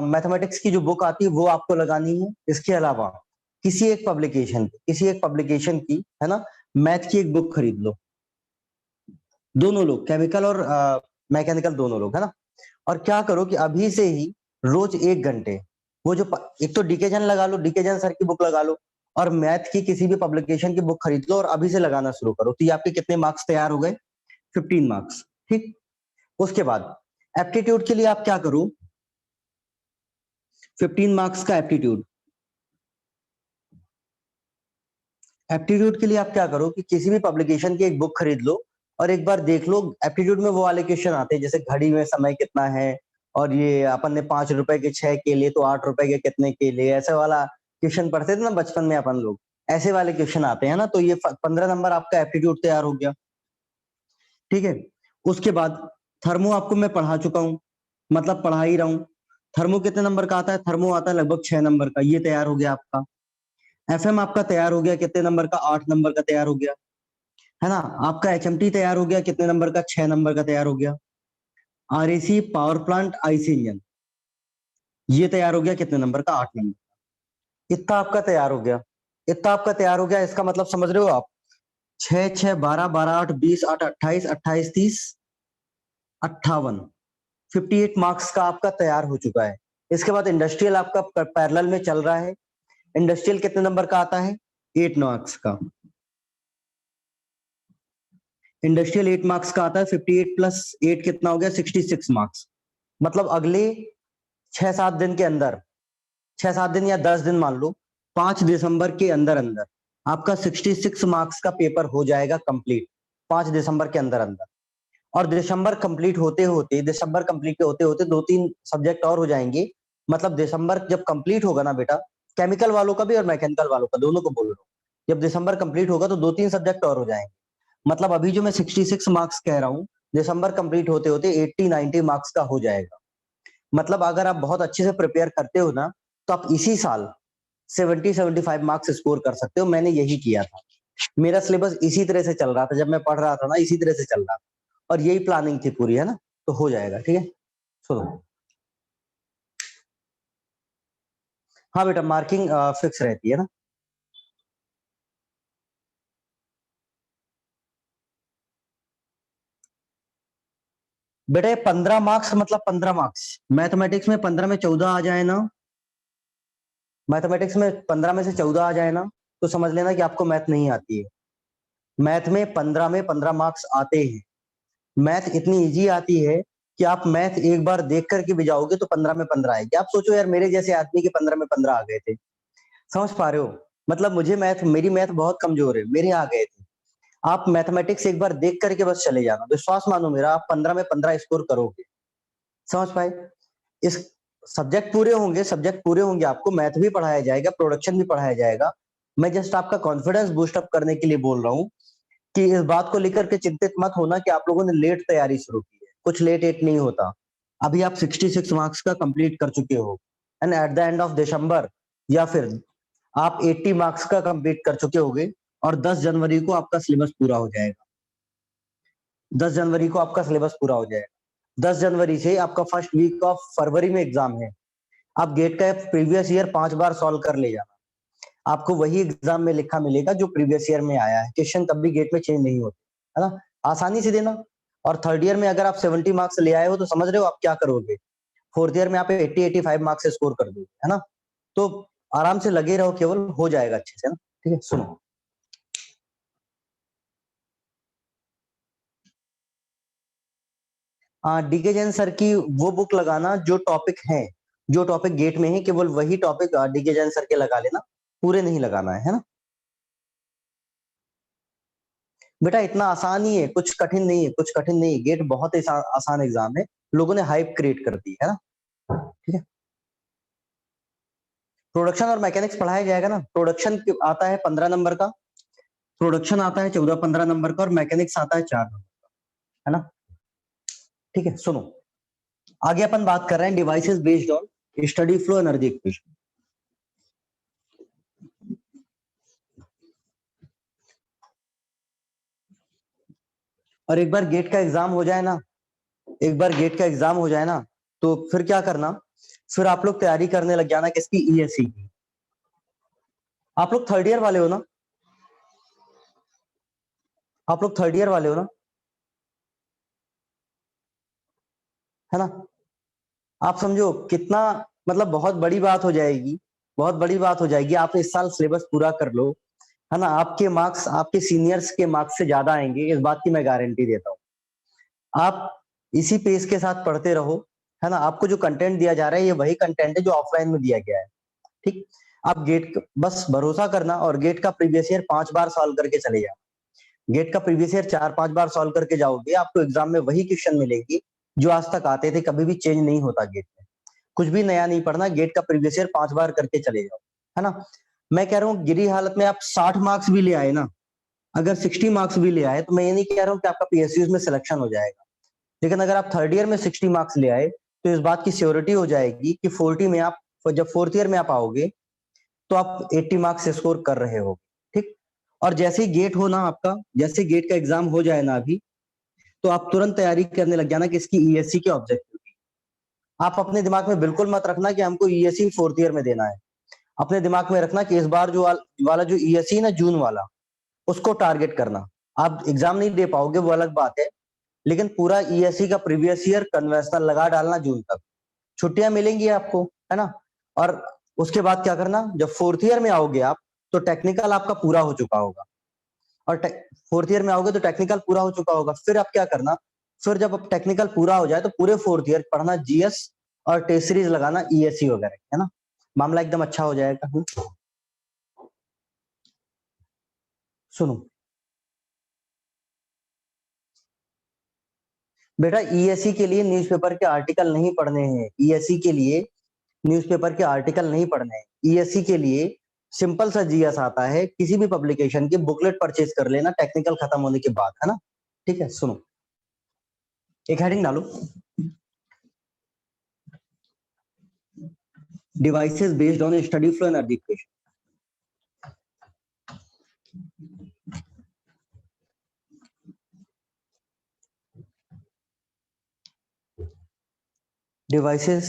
मैथमेटिक्स की जो बुक आती है वो आपको लगानी है। इसके अलावा किसी एक पब्लिकेशन की, है ना, मैथ की एक बुक खरीद लो, दोनों लोग, केमिकल और मैकेनिकल दोनों लोग, है ना। और क्या करो कि अभी से ही रोज 1 घंटे, वो जो एक तो डीके जैन लगा लो, डीके जैन सर की बुक लगा लो, और मैथ की किसी भी पब्लिकेशन की बुक खरीद लो, और अभी से लगाना शुरू करो। तो ये आपके कितने मार्क्स तैयार हो गए? 15 मार्क्स, ठीक। उसके बाद एप्टीट्यूड के लिए आप क्या करो, 15 मार्क्स का एप्टीट्यूड, एप्टीट्यूड के लिए आप क्या करो कि किसी भी पब्लिकेशन की एक बुक खरीद लो, और एक बार देख लो। एप्टीट्यूड में वो वाले क्वेश्चन आते हैं, जैसे घड़ी में समय कितना है, और ये अपन ने 5 रुपए के 6 के लिए, तो 8 रुपए के कितने के लिए, ऐसे वाला क्वेश्चन पढ़ते थे ना बचपन में अपन लोग, ऐसे वाले क्वेश्चन आते हैं ना। तो ये 15 नंबर आपका एप्टीट्यूड तैयार हो गया, ठीक है। उसके बाद थर्मो आपको मैं पढ़ा चुका हूँ, मतलब पढ़ा ही रहा हूँ। थर्मो कितने नंबर का आता है? थर्मो आता है लगभग 6 नंबर का, ये तैयार हो गया आपका। एफएम आपका तैयार हो गया कितने नंबर का? 8 नंबर का तैयार हो गया, है ना। आपका एचएमटी तैयार हो गया कितने नंबर का? 6 नंबर का तैयार हो गया। RAC, power plant, IC engine, ये तैयार हो गया कितने नंबर का? 8 नंबर। इतना आपका तैयार हो गया, इतना आपका तैयार हो गया, इसका मतलब समझ रहे हो आप? 6 6 12 12 8 20 8 28 28 30 58, 58 मार्क्स का आपका तैयार हो चुका है। इसके बाद इंडस्ट्रियल आपका पैरेलल में चल रहा है। इंडस्ट्रियल कितने नंबर का आता है? 8 मार्क्स का। इंडस्ट्रियल 8 मार्क्स का आता है। 58 + 8 कितना हो गया? 66 मार्क्स। मतलब अगले 6-7 दिन के अंदर, 6-7 दिन या 10 दिन मान लो, 5 दिसंबर के अंदर अंदर आपका 66 मार्क्स का पेपर हो जाएगा कंप्लीट, 5 दिसंबर के अंदर अंदर। और दिसंबर कंप्लीट होते होते 2-3 सब्जेक्ट और हो जाएंगे। मतलब दिसंबर जब कंप्लीट होगा ना बेटा, केमिकल वालों का भी और मैकेनिकल वालों का, दोनों को बोल रहा हूँ, जब दिसंबर कंप्लीट होगा तो 2-3 सब्जेक्ट और हो जाएंगे। मतलब अभी जो मैं 66 मार्क्स कह रहा हूँ, दिसंबर कंप्लीट होते होते 80-90 मार्क्स का हो जाएगा। मतलब अगर आप बहुत अच्छे से प्रिपेयर करते हो ना, तो आप इसी साल 70-75 मार्क्स स्कोर कर सकते हो। मैंने यही किया था, मेरा सिलेबस इसी तरह से चल रहा था, जब मैं पढ़ रहा था ना इसी तरह से चल रहा था, और यही प्लानिंग थी पूरी, है ना। तो हो जाएगा, ठीक है। सुनो, हाँ बेटा, मार्किंग फिक्स रहती है ना। बेटा ये 15 मार्क्स मतलब 15 मार्क्स। मैथमेटिक्स में 15 में 14 आ जाए ना, मैथमेटिक्स में 15 में से 14 आ जाए ना, तो समझ लेना कि आपको मैथ नहीं आती है। मैथ में 15 में 15 मार्क्स आते हैं। मैथ इतनी इजी आती है कि आप मैथ एक बार देख करके भी जाओगे तो 15 में 15 आएगी। आप सोचो यार, मेरे जैसे आदमी के 15 में 15 आ गए थे। समझ पा रहे हो? मतलब मुझे मैथ, मेरी मैथ बहुत कमजोर है, मेरे आ गए थे। आप मैथमेटिक्स एक बार देख करके बस चले जाना, विश्वास मानो मेरा, आप 15 में 15 स्कोर करोगे। समझ पाए? इस सब्जेक्ट पूरे होंगे, सब्जेक्ट पूरे होंगे, आपको मैथ भी पढ़ाया जाएगा, प्रोडक्शन भी पढ़ाया जाएगा। मैं जस्ट आपका कॉन्फिडेंस बूस्ट अप करने के लिए बोल रहा हूँ कि इस बात को लेकर के चिंतित मत होना कि आप लोगों ने लेट तैयारी शुरू की है। कुछ लेट एट नहीं होता। अभी आप 66 मार्क्स का कंप्लीट कर चुके हो, and at the end of December या फिर आप 80 मार्क्स का कंप्लीट कर चुके होगे, और 10 जनवरी को आपका सिलेबस पूरा हो जाएगा। 10 जनवरी को आपका सिलेबस पूरा हो जाएगा। 10 जनवरी से आपका फर्स्ट वीक ऑफ फरवरी में एग्जाम है। आप गेट का प्रीवियस ईयर 5 बार सॉल्व कर ले जाना, आपको वही एग्जाम में लिखा मिलेगा जो प्रीवियस ईयर में आया है। क्वेश्चन कभी गेट में चेंज नहीं होते, है ना? आसानी से देना। और थर्ड ईयर में अगर आप 70 मार्क्स ले आए हो तो समझ रहे हो आप क्या करोगे। फोर्थ ईयर में आप 80-85 मार्क्स से स्कोर कर दोगे, है ना? तो आराम से लगे रहो, केवल हो जाएगा अच्छे से ना। ठीक है, सुनो। डीके जैन सर की वो बुक लगाना जो टॉपिक है, जो टॉपिक गेट में है, केवल वही टॉपिक डीके जैन सर के लगा लेना, पूरे नहीं लगाना है ना? बेटा इतना आसान ही है, कुछ कठिन नहीं है, कुछ कठिन नहीं है। गेट बहुत ही आसान एग्जाम है, लोगों ने हाइप क्रिएट कर दी है ना। ठीक है, प्रोडक्शन और मैकेनिक्स पढ़ाया जाएगा ना। प्रोडक्शन आता है 15 नंबर का, प्रोडक्शन आता है 14-15 नंबर का, और मैकेनिक्स आता है 4 नंबर, है ना? ठीक है, सुनो। आगे अपन बात कर रहे हैं devices based on steady flow energy equation. और एक बार गेट का एग्जाम हो जाए ना, एक बार गेट का एग्जाम हो जाए ना, तो फिर क्या करना, फिर आप लोग तैयारी करने लग जाना किसकी, ईएससी की। आप लोग थर्ड ईयर वाले हो ना? आप लोग थर्ड ईयर वाले हो ना? है ना? आप समझो कितना, मतलब बहुत बड़ी बात हो जाएगी, बहुत बड़ी बात हो जाएगी। आप इस साल सिलेबस पूरा कर लो, है ना? आपके मार्क्स आपके सीनियर्स के मार्क्स से ज्यादा आएंगे, इस बात की मैं गारंटी देता हूँ। आप इसी पेस के साथ पढ़ते रहो, है ना? आपको जो कंटेंट दिया जा रहा है ये वही कंटेंट है जो ऑफलाइन में दिया गया है। ठीक, आप बस भरोसा करना, और गेट का प्रीवियस ईयर 5 बार सॉल्व करके चले जाओ। गेट का प्रीवियस ईयर 4-5 बार सॉल्व करके जाओगे, आपको एग्जाम में वही क्वेश्चन मिलेंगे जो आज तक आते थे, कभी भी चेंज नहीं होता गेट में। कुछ भी नया नहीं पढ़ना, गेट का प्रीवियस ईयर 5 बार करके चले जाओ, है ना? मैं कह रहा हूँ गिरी हालत में आप 60 मार्क्स भी ले आए ना, अगर 60 मार्क्स भी ले आए, तो मैं ये नहीं कह रहा हूँ कि आपका पीएसयूज में सिलेक्शन हो जाएगा। लेकिन अगर आप थर्ड ईयर में 60 मार्क्स ले आए, तो इस बात की श्योरिटी हो जाएगी कि 40 में आप, जब फोर्थ ईयर में आप आओगे, तो आप 80 मार्क्स स्कोर कर रहे हो। ठीक, और जैसे ही गेट हो ना आपका, जैसे गेट का एग्जाम हो जाए ना अभी, तो आप तुरंत तैयारी करने लग जाना कि इसकी ईएससी के ऑब्जेक्टिव की। आप अपने दिमाग में बिल्कुल मत रखना कि हमको ईएससी फोर्थ ईयर में देना है। अपने दिमाग में रखना कि इस बार जो वाला जो ईएससी ना, जून वाला, उसको टारगेट करना। आप एग्जाम नहीं दे पाओगे वो अलग बात है, लेकिन पूरा ईएससी का प्रीवियस ईयर कन्वेंशनल लगा डालना जून तक। छुट्टियां मिलेंगी आपको, है ना? और उसके बाद क्या करना, जब फोर्थ ईयर में आओगे आप, तो टेक्निकल आपका पूरा हो चुका होगा। और फोर्थ ईयर में आओगे तो टेक्निकल पूरा हो चुका होगा। फिर आप क्या करना, फिर जब अब टेक्निकल पूरा हो जाए तो पूरे फोर्थ ईयर पढ़ना जीएस, और टेस्ट सीरीज लगाना ईएससी वगैरह, है ना? मामला एकदम अच्छा हो जाएगा। सुनो बेटा, ईएससी के लिए न्यूज़पेपर के आर्टिकल नहीं पढ़ने हैं। ईएससी के लिए न्यूज़पेपर के आर्टिकल नहीं पढ़ने हैं। ईएससी के लिए सिंपल सा जीएस आता है, किसी भी पब्लिकेशन की बुकलेट परचेज कर लेना टेक्निकल खत्म होने के बाद, है ना? ठीक है, सुनो, एक हेडिंग डालो, devices based on steady flow energy equation. Devices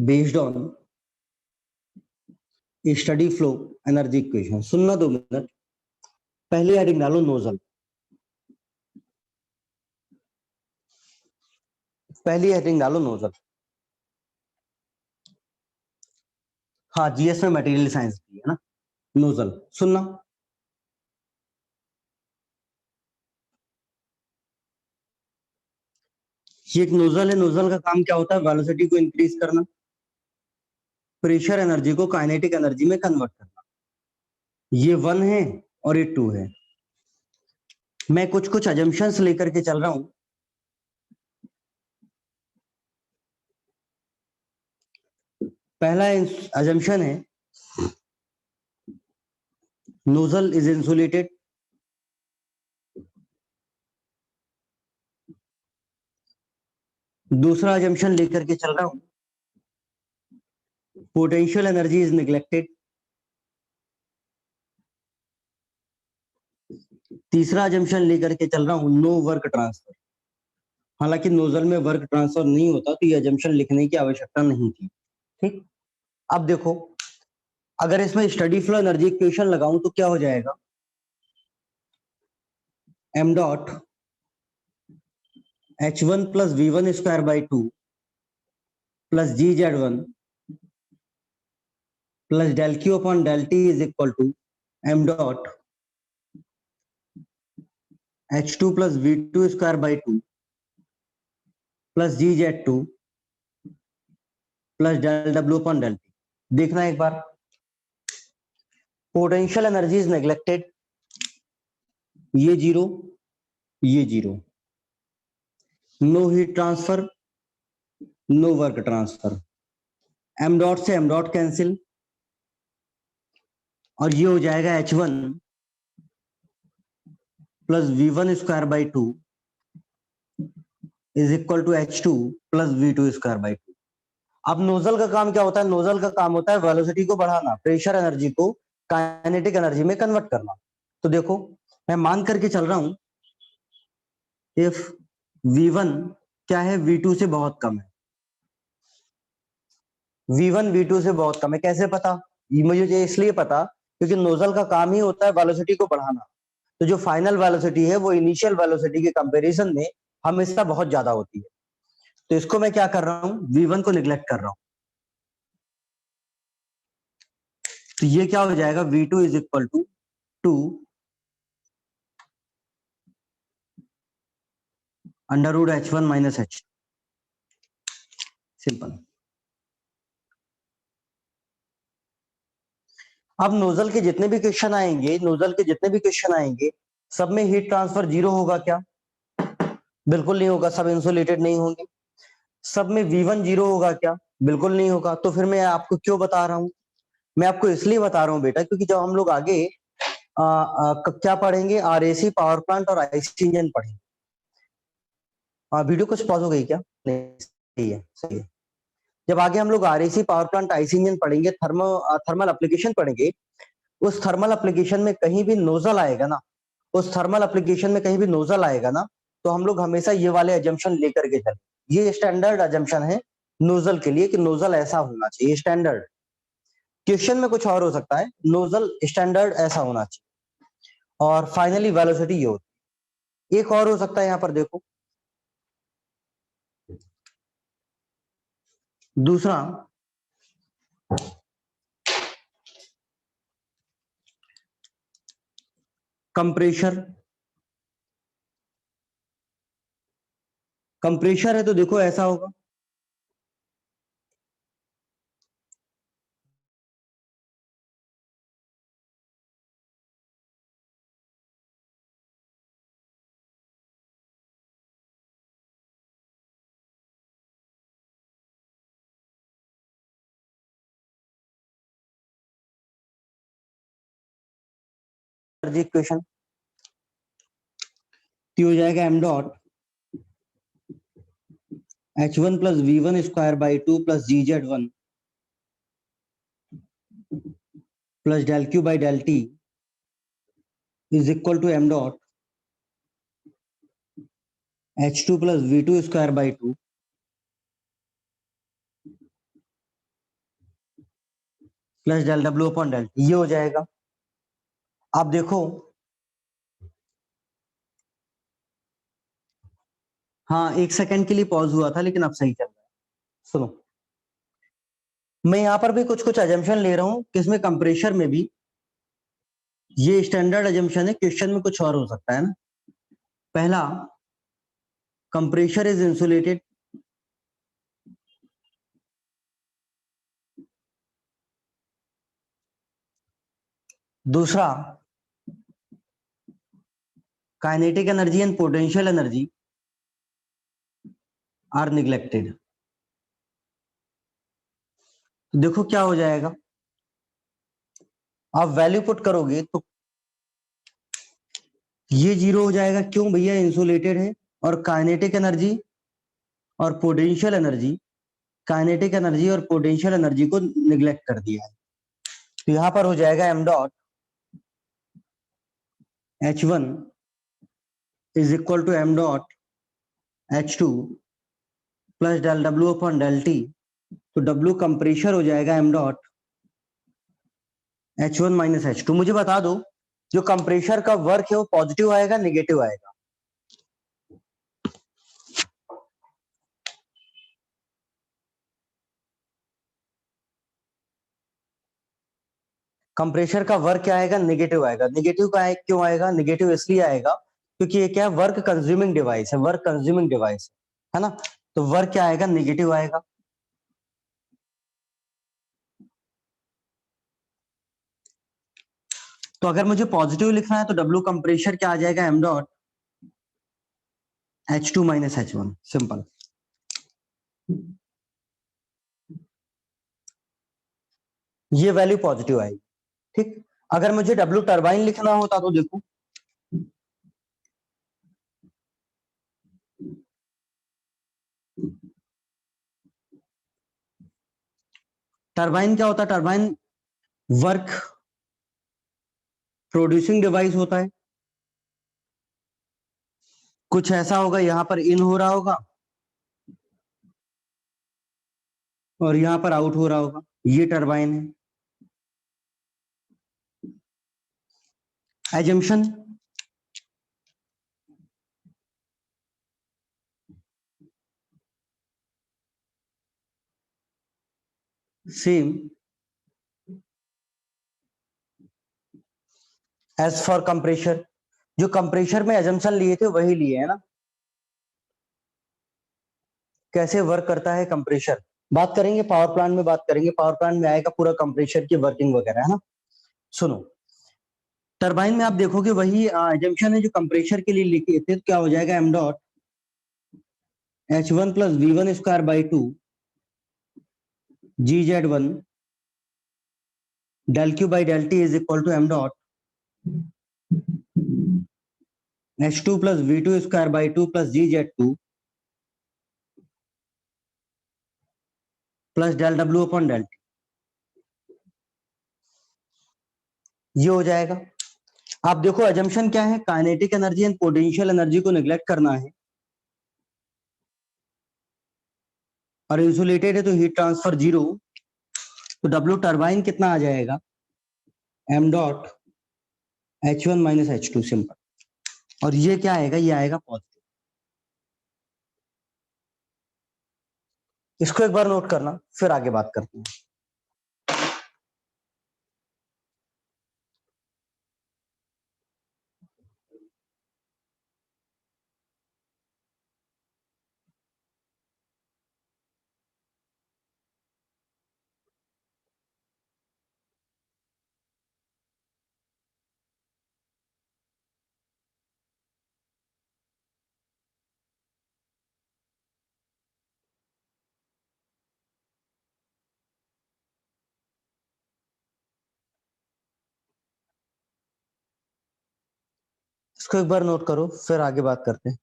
based on steady flow energy equation. सुनना 2 मिनट। पहली हेडिंग डालो नोजल। पहली हेडिंग डालो नोजल। हाँ, जीएस में मटेरियल साइंस की है ना। नोजल सुनना। ये एक नोजल है। नोजल का काम क्या होता है? वेलोसिटी को इंक्रीज करना, प्रेशर एनर्जी को काइनेटिक एनर्जी में कन्वर्ट करना। ये 1 है और ये 2 है। मैं कुछ कुछ अजम्पशंस लेकर के चल रहा हूं। पहला अजम्पशन है नोजल इज इंसुलेटेड। दूसरा अजम्पशन लेकर के चल रहा हूं पोटेंशियल एनर्जी इज निग्लेक्टेड। तीसरा अजम्पशन लेकर के चल रहा हूं नो वर्क ट्रांसफर। हालांकि नोजल में वर्क ट्रांसफर नहीं होता तो ये अजम्पशन लिखने की आवश्यकता नहीं थी। ठीक। अब देखो, अगर इसमें स्टडी फ्लो एनर्जी इक्वेशन लगाऊं तो क्या हो जाएगा? M dot H1 plus V1 square by 2 plus GZ1 plus del Q upon del T is equal to M dot H2 plus V2 square by 2 plus GZ2 plus del W upon del T। देखना एक बार, potential energy is neglected, ये 0, ये 0, no heat transfer, no work transfer, m dot से M dot cancel और ये हो जाएगा H1 plus V1 square by 2 is equal to H2 plus V2 square by 2। अब नोजल का काम क्या होता है? नोजल का काम होता है वेलोसिटी को बढ़ाना, प्रेशर एनर्जी को काइनेटिक एनर्जी में कन्वर्ट करना। तो देखो, मैं मान करके चल रहा हूं इफ V1 क्या है? V2 से बहुत कम है। V1 V2 से बहुत कम है, कैसे पता? ये मुझे इसलिए पता क्योंकि नोजल का काम ही होता है वेलोसिटी को बढ़ाना। तो जो फाइनल वेलोसिटी है वो इनिशियल वेलोसिटी के कंपैरिजन में हमेशा बहुत ज्यादा होती है। तो इसको मैं क्या कर रहा हूं? V1 को निग्लेक्ट कर रहा हूं। तो ये क्या हो जाएगा? V2 is equal to 2 under root H1 minus H। Simple. अब नोजल के जितने भी क्वेश्चन आएंगे, नोजल के जितने भी क्वेश्चन आएंगे, सब में हीट ट्रांसफर 0 होगा क्या? बिल्कुल नहीं होगा, सब इंसुलेटेड नहीं होंगे। सब में V1 0 होगा क्या? बिल्कुल नहीं होगा। तो फिर मैं आपको क्यों बता रहा हूं? मैं आपको इसलिए बता रहा हूं बेटा, क्योंकि जब हम लोग आगे क्या पढ़ेंगे, RAC पावर प्लांट और आईसी इंजन पढ़ेंगे। वीडियो कुछ पॉज हो गई क्या? नहीं, सही है, सही है। जब आगे हम लोग RAC power plant IC engine पढ़ेंगे, थर्मल एप्लीकेशन पढ़ेंगे, उस थर्मल एप्लीकेशन में कहीं भी नोजल आएगा ना, उस थर्मल एप्लीकेशन में कहीं भी नोजल आएगा ना, तो हम लोग हमेशा ये वाले एजम्पशन लेकर के चले। ये स्टैंडर्ड एजम्पशन है नोजल के लिए कि नोजल ऐसा होना चाहिए, स्टैंडर्ड। क्वेश्चन में कुछ और हो सकता है, नोजल स्टैंडर्ड ऐसा होना चाहिए। और फाइनली वेलोसिटी ये होती है। एक और हो सकता है, यहां पर देखो, दूसरा कंप्रेशर। कंप्रेशर है तो देखो ऐसा होगा, एनर्जी इक्वेशन हो जाएगा M dot H1 plus V1 square by 2 plus GZ1 plus del Q by del T is equal to M dot H2 plus V2 square by 2 plus del W upon del T, ये हो जाएगा। आप देखो, हाँ 1 second के लिए pause हुआ था, लेकिन अब सही चल रहा है। सुनो, मैं यहां पर भी कुछ कुछ अजम्पशन ले रहा हूं, किसमें कंप्रेशर में भी। ये स्टैंडर्ड अजम्पशन है, क्वेश्चन में कुछ और हो सकता है ना। पहला, कंप्रेशर इज इंसुलेटेड। दूसरा, kinetic energy and potential energy are neglected. तो देखो क्या हो जाएगा, आप वैल्यू पुट करोगे तो ये 0 हो जाएगा। क्यों भैया, इंसुलेटेड है। और काइनेटिक एनर्जी और पोटेंशियल एनर्जी, काइनेटिक एनर्जी और पोटेंशियल एनर्जी को निग्लेक्ट कर दिया है। तो यहां पर हो जाएगा M dot H1 is equal to M dot H2 plus del W upon del T. तो डब्ल्यू कंप्रेशर हो जाएगा M dot H1 minus H2। मुझे बता दो, जो कंप्रेशर का वर्क है वो पॉजिटिव आएगा निगेटिव आएगा? कंप्रेशर का वर्क क्या आएगा, निगेटिव आएगा। निगेटिव का क्यों आएगा, निगेटिव इसलिए आएगा क्योंकि ये क्या है, वर्क कंज्यूमिंग डिवाइस है, वर्क कंज्यूमिंग डिवाइस है ना। तो वर्क क्या आएगा, निगेटिव आएगा। तो अगर मुझे पॉजिटिव लिखना है तो डब्ल्यू कंप्रेशर क्या आ जाएगा, M dot H2 minus H1, simple. ये वैल्यू पॉजिटिव आएगी, ठीक। अगर मुझे डब्ल्यू टरबाइन लिखना होता तो देखो, टरबाइन क्या होता है, टरबाइन वर्क प्रोड्यूसिंग डिवाइस होता है। कुछ ऐसा होगा, यहां पर इन हो रहा होगा और यहां पर आउट हो रहा होगा, ये टरबाइन है। Assumption, same as for compressor. जो कंप्रेशर में एजम्पशन लिए थे वही लिए है ना। कैसे वर्क करता है कंप्रेशर, बात करेंगे पावर प्लांट में, बात करेंगे पावर प्लांट में आएगा पूरा कंप्रेशर की वर्किंग वगैरह, है ना। सुनो, टरबाइन में आप देखोगे वही एजम्पशन है जो कंप्रेशर के लिए लिखे थे। तो क्या हो जाएगा, M dot H1 plus V1 square by 2 GZ1 del Q by del T is equal to M dot H2 plus V2 square by 2 plus GZ2 plus del W upon del T. ये हो जाएगा। आप देखो assumption क्या है, kinetic energy and potential energy को neglect करना है। और इंसुलेटेड है तो हीट ट्रांसफर 0। तो डब्ल्यू टरबाइन कितना आ जाएगा, M dot H1 minus H2, simple. और ये क्या आएगा, ये आएगा पॉजिटिव। इसको एक बार नोट करना, फिर आगे बात करते हैं। इसको एक बार नोट करो, फिर आगे बात करते हैं।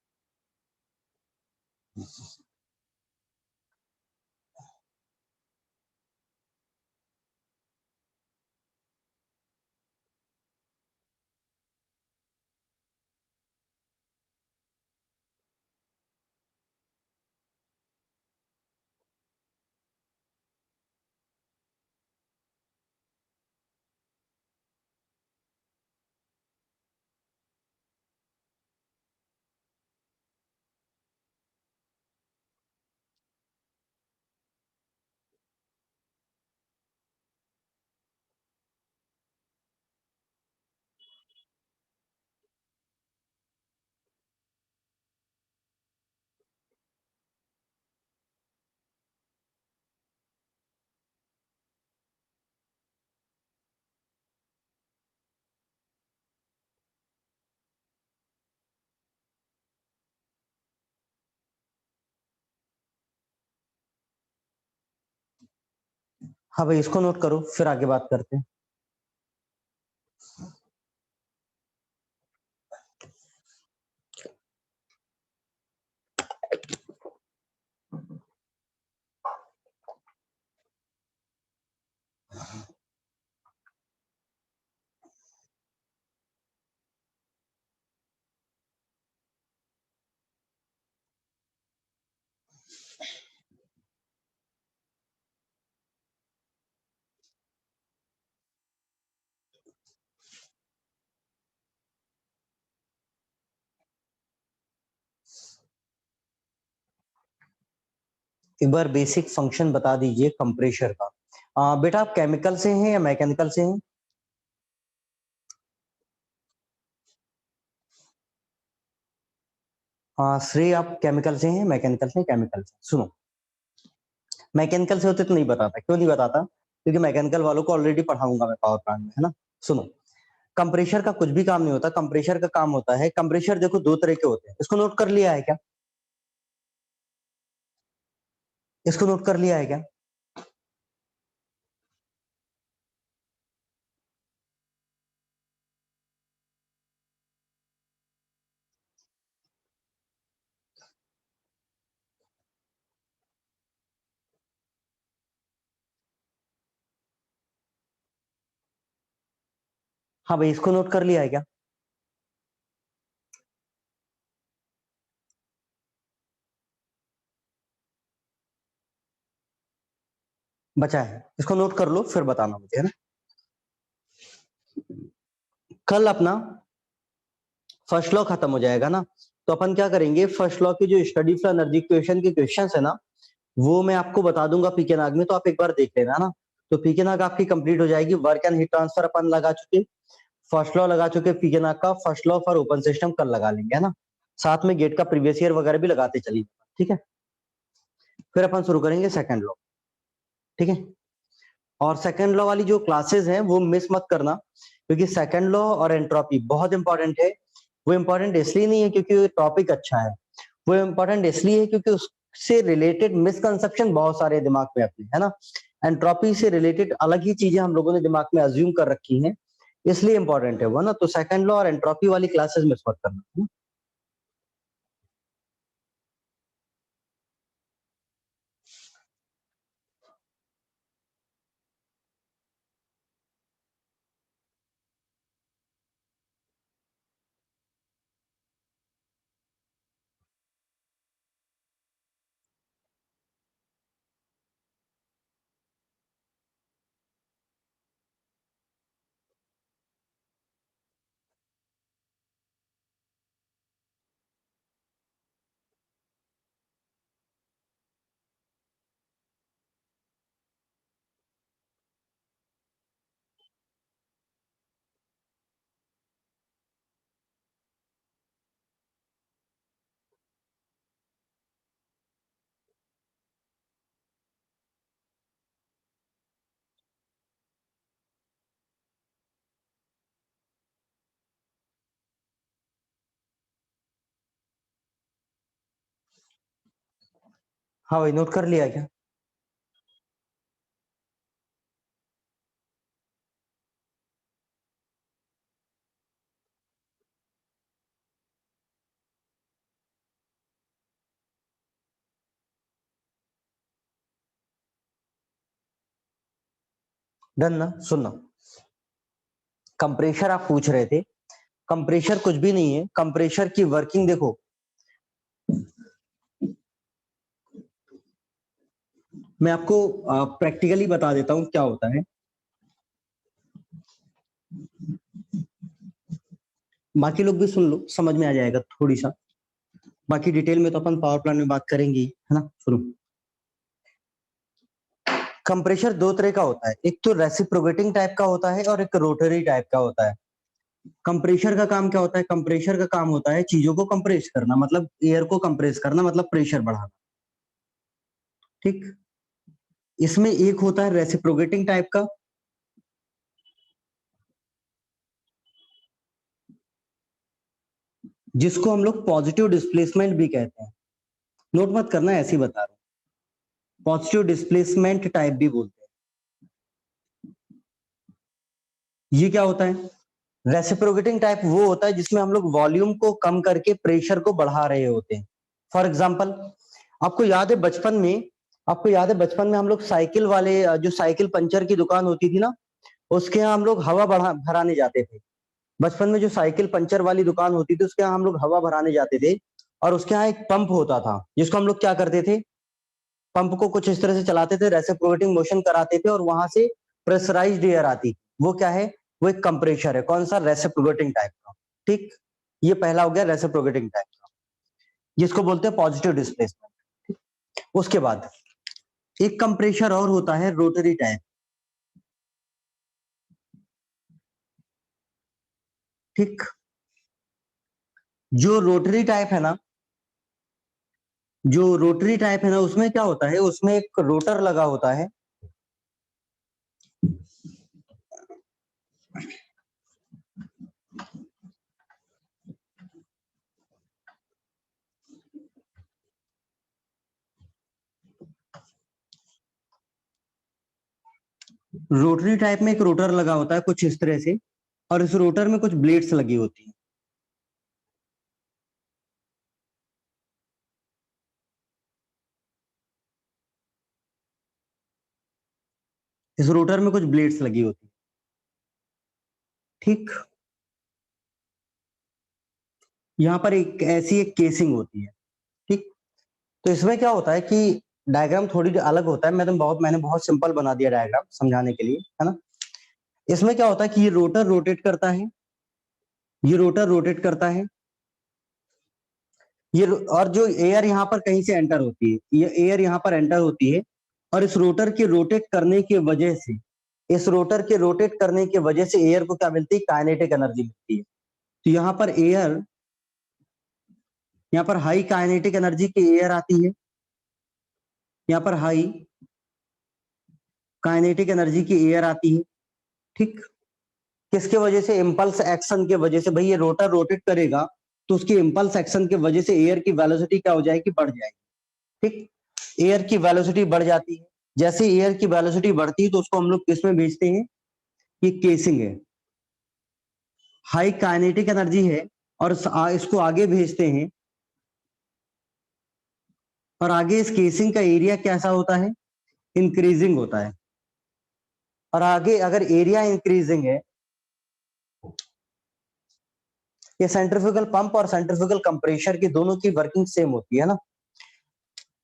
हाँ भाई, इसको नोट करो, फिर आगे बात करते हैं। एक बार बेसिक फंक्शन बता दीजिए कंप्रेशर का। बेटा आप केमिकल से हैं या मैकेनिकल से हैं? हाँ श्रेय, आप केमिकल से हैं, मैकेनिकल से हैं, केमिकल से? सुनो, मैकेनिकल से होते तो नहीं बताता। क्यों नहीं बताता? क्योंकि मैकेनिकल वालों को ऑलरेडी पढ़ाऊंगा मैं पावर प्लांट में, है ना। सुनो, कंप्रेशर का कुछ भी काम नहीं होता। कंप्रेशर का काम होता है, कंप्रेशर देखो दो तरह के होते हैं। इसको नोट कर लिया है क्या? इसको नोट कर लिया है क्या? हाँ भाई, इसको नोट कर लिया है क्या? बचा है, इसको नोट कर लो, फिर बताना मुझे, है ना। कल अपना फर्स्ट लॉ खत्म हो जाएगा ना, तो अपन क्या करेंगे, फर्स्ट लॉ की जो स्टडी फ्लो एनर्जी इक्वेशन के क्वेश्चन है ना, वो मैं आपको बता दूंगा पीके नाग में, तो आप एक बार देख लेना ना। तो पीके नाग आपकी कंप्लीट हो जाएगी। वर्क एंड हीट ट्रांसफर अपन लगा चुके, फर्स्ट लॉ लगा चुके, पीके नाग का first law for open system कल लगा लेंगे, है ना। साथ में गेट का प्रीवियस ईयर वगैरह भी लगाते चलिए, ठीक है। फिर अपन शुरू करेंगे सेकंड लॉ, ठीक है। और सेकंड लॉ वाली जो क्लासेस हैं वो मिस मत करना, क्योंकि सेकंड लॉ और एंट्रोपी बहुत इंपॉर्टेंट है। वो इंपॉर्टेंट इसलिए नहीं है क्योंकि टॉपिक अच्छा है, वो इंपॉर्टेंट इसलिए है क्योंकि उससे रिलेटेड मिसकंसेप्शन बहुत सारे दिमाग में अपने, है ना। एंट्रोपी से रिलेटेड अलग ही चीजें हम लोगों ने दिमाग में अज्यूम कर रखी हैं, इसलिए इंपॉर्टेंट है वो ना। तो सेकंड लॉ और एंट्रोपी वाली क्लासेस मिस मत करना, है ना? हाँ भाई, नोट कर लिया क्या? डन ना। सुनना, कंप्रेशर आप पूछ रहे थे, कंप्रेशर कुछ भी नहीं है। कंप्रेशर की वर्किंग देखो, मैं आपको प्रैक्टिकली बता देता हूँ क्या होता है। बाकी लोग भी सुन लो, समझ में आ जाएगा थोड़ी सा। बाकी डिटेल में तो अपन पावर प्लांट में बात करेंगे ही, है ना। सुनो, कंप्रेशर दो तरह का होता है, एक तो रेसिप्रोकेटिंग टाइप का होता है और एक रोटरी टाइप का होता है। कंप्रेशर का काम क्या होता है? कंप्रेशर का काम होता है चीजों को कंप्रेस करना, मतलब एयर को कंप्रेस करना, मतलब प्रेशर बढ़ाना, ठीक। इसमें एक होता है रेसिप्रोकेटिंग टाइप का, जिसको हम लोग पॉजिटिव डिस्प्लेसमेंट भी कहते हैं। नोट मत करना, ऐसे ही बता रहा हूँ। पॉजिटिव डिस्प्लेसमेंट टाइप भी बोलते हैं। ये क्या होता है? रेसिप्रोकेटिंग टाइप वो होता है जिसमें हम लोग वॉल्यूम को कम करके प्रेशर को बढ़ा रहे होते हैं। फॉर एग्जाम्पल, आपको याद है बचपन में, आपको याद है बचपन में हम लोग साइकिल वाले, जो साइकिल पंचर की दुकान होती थी ना, उसके यहाँ हम लोग हवा बढ़ा भराने जाते थे। बचपन में जो साइकिल पंचर वाली दुकान होती थी उसके यहाँ हम लोग हवा भराने जाते थे, और उसके यहाँ एक पंप होता था जिसको हम लोग क्या करते थे, पंप को कुछ इस तरह से चलाते थे, रेसिप्रोकेटिंग मोशन कराते थे और वहां से प्रेशराइज्ड एयर आती। वो क्या है? वो एक कंप्रेशर है। कौन सा? रेसिप्रोकेटिंग टाइप का। ठीक, ये पहला हो गया रेसिप्रोकेटिंग टाइप का, जिसको बोलते हैं पॉजिटिव डिस्प्लेसमेंट। उसके बाद एक कंप्रेशर और होता है रोटरी टाइप। ठीक, जो रोटरी टाइप है ना, जो रोटरी टाइप है ना, उसमें क्या होता है, उसमें एक रोटर लगा होता है। रोटरी टाइप में एक रोटर लगा होता है कुछ इस तरह से, और इस रोटर में कुछ ब्लेड्स लगी होती है। इस रोटर में कुछ ब्लेड्स लगी होती है। ठीक, यहाँ पर एक ऐसी एक केसिंग होती है। ठीक, तो इसमें क्या होता है कि डायग्राम थोड़ी अलग होता है। मैंने बहुत सिंपल बना दिया डायग्राम समझाने के लिए, है ना। इसमें क्या होता है कि ये रोटर रोटेट करता है, ये रोटर रोटेट करता है, और जो एयर यहाँ पर कहीं से एंटर होती है, ये एयर यहाँ पर एंटर होती है, और इस रोटर के रोटेट करने की वजह से, इस रोटर के रोटेट करने की वजह से एयर को क्या मिलती है? काइनेटिक एनर्जी मिलती है। तो यहाँ पर एयर, यहाँ पर हाई काइनेटिक एनर्जी की एयर आती है, यहाँ पर हाई काइनेटिक एनर्जी की एयर आती है। ठीक, किसके वजह से? इंपल्स एक्शन के वजह से। भाई ये रोटर रोटेट करेगा तो उसकी इंपल्स एक्शन की वजह से एयर की वेलोसिटी क्या हो जाएगी? बढ़ जाएगी। ठीक, एयर की वेलोसिटी बढ़ जाती है। जैसे एयर की वेलोसिटी बढ़ती है तो उसको हम लोग किस में भेजते हैं? ये केसिंग है, हाई काइनेटिक एनर्जी है, और इसको आगे भेजते हैं, और आगे इस केसिंग का एरिया कैसा होता है? इंक्रीजिंग होता है। और आगे अगर एरिया इंक्रीजिंग है, ये सेंट्रीफ्यूगल पंप और सेंट्रीफ्यूगल कंप्रेशर की दोनों की वर्किंग सेम होती है ना।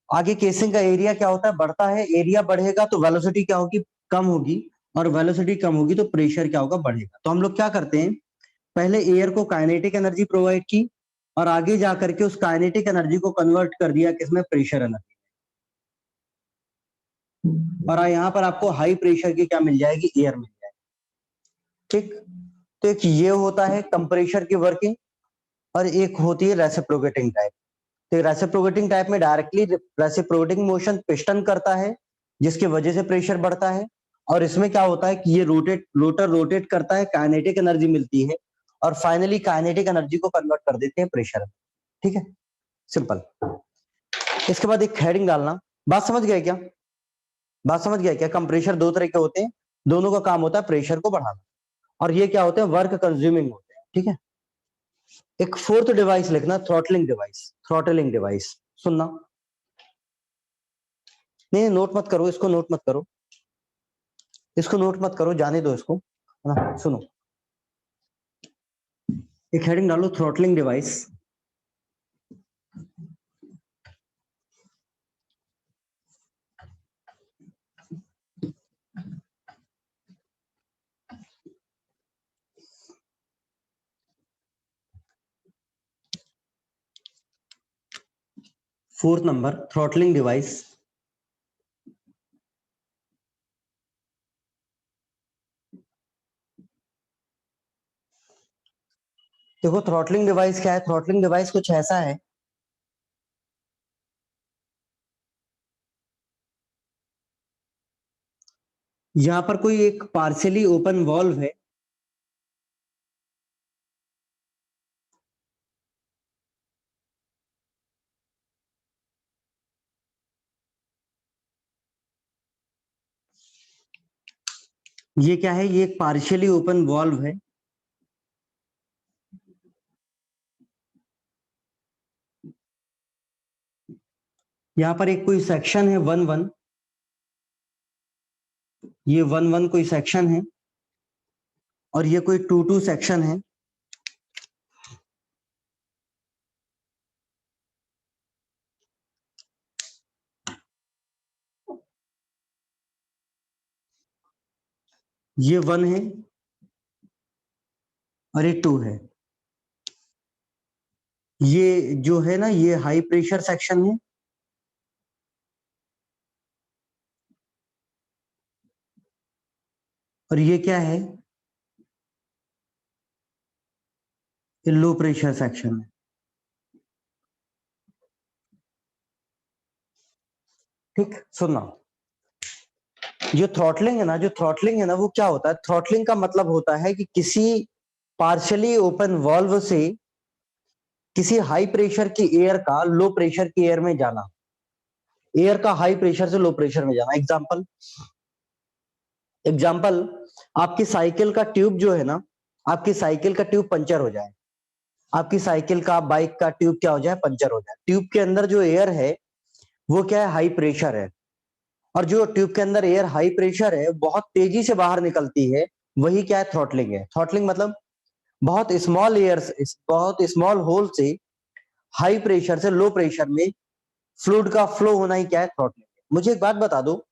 आगे केसिंग का एरिया क्या होता है? बढ़ता है। एरिया बढ़ेगा तो वेलोसिटी क्या होगी? कम होगी। और वेलोसिटी कम होगी तो प्रेशर क्या होगा? बढ़ेगा। तो हम लोग क्या करते हैं, पहले एयर को काइनेटिक एनर्जी प्रोवाइड की, और आगे जाकर के उस काइनेटिक एनर्जी को कन्वर्ट कर दिया किसमें? Pressure energy. और यहाँ पर आपको हाई प्रेशर की क्या मिल जाएगी? एयर मिल जाएगी। ठीक, तो एक ये होता है कंप्रेशर की वर्किंग, और एक होती है रेसिप्रोकेटिंग टाइप। तो रेसिप्रोकेटिंग टाइप में डायरेक्टली रेसिप्रोकेटिंग मोशन पिस्टन करता है जिसकी वजह से प्रेशर बढ़ता है, और इसमें क्या होता है कि ये रोटर रोटेट करता है, काइनेटिक एनर्जी मिलती है, और फाइनली काइनेटिक एनर्जी को कन्वर्ट कर देते हैं प्रेशर। ठीक है, सिंपल। इसके बाद एक हेडिंग डालना। बात समझ गए क्या? बात समझ गया क्या? कंप्रेशर दो तरह के होते हैं, दोनों का काम होता है प्रेशर को बढ़ाना, और ये क्या होते हैं? वर्क कंज्यूमिंग होते हैं। ठीक है, एक फोर्थ डिवाइस लिखना, थ्रॉटलिंग डिवाइस। थ्रॉटलिंग डिवाइस सुनना, नहीं नोट मत करो इसको, नोट मत करो इसको, नोट मत करो, जाने दो इसको, है ना। सुनो, एक हेडिंग डालो, throttling device. Fourth number, throttling device. देखो थ्रॉटलिंग डिवाइस क्या है? थ्रॉटलिंग डिवाइस कुछ ऐसा है, यहाँ पर कोई एक पार्शियली ओपन वॉल्व है, ये क्या है, ये एक पार्शियली ओपन वॉल्व है। यहाँ पर एक कोई सेक्शन है 1-1, ये 1-1 कोई सेक्शन है, और ये कोई 2-2 सेक्शन है। ये 1 है और ये 2 है। ये जो है ना, ये हाई प्रेशर सेक्शन है, और ये क्या है, ये लो प्रेशर सेक्शन है। ठीक, सुनना, जो थ्रॉटलिंग है ना, जो थ्रॉटलिंग है ना, वो क्या होता है, थ्रॉटलिंग का मतलब होता है कि किसी पार्शियली ओपन वाल्व से किसी हाई प्रेशर की एयर का लो प्रेशर की एयर में जाना, एयर का हाई प्रेशर से लो प्रेशर में जाना। एग्जांपल, एग्जांपल, आपकी साइकिल का ट्यूब जो है ना, आपकी साइकिल का ट्यूब पंचर हो जाए, आपकी साइकिल का, बाइक का ट्यूब क्या हो जाए, पंचर हो जाए। ट्यूब के अंदर जो एयर है वो क्या है, हाई प्रेशर है, और जो ट्यूब के अंदर एयर हाई प्रेशर है बहुत तेजी से बाहर निकलती है, वही क्या है, थ्रॉटलिंग है। थ्रॉटलिंग मतलब बहुत स्मॉल एयर, बहुत स्मॉल होल से हाई प्रेशर से लो प्रेशर में फ्लूइड का फ्लो होना ही क्या है, थ्रॉटलिंग है। मुझे एक बात बता दो,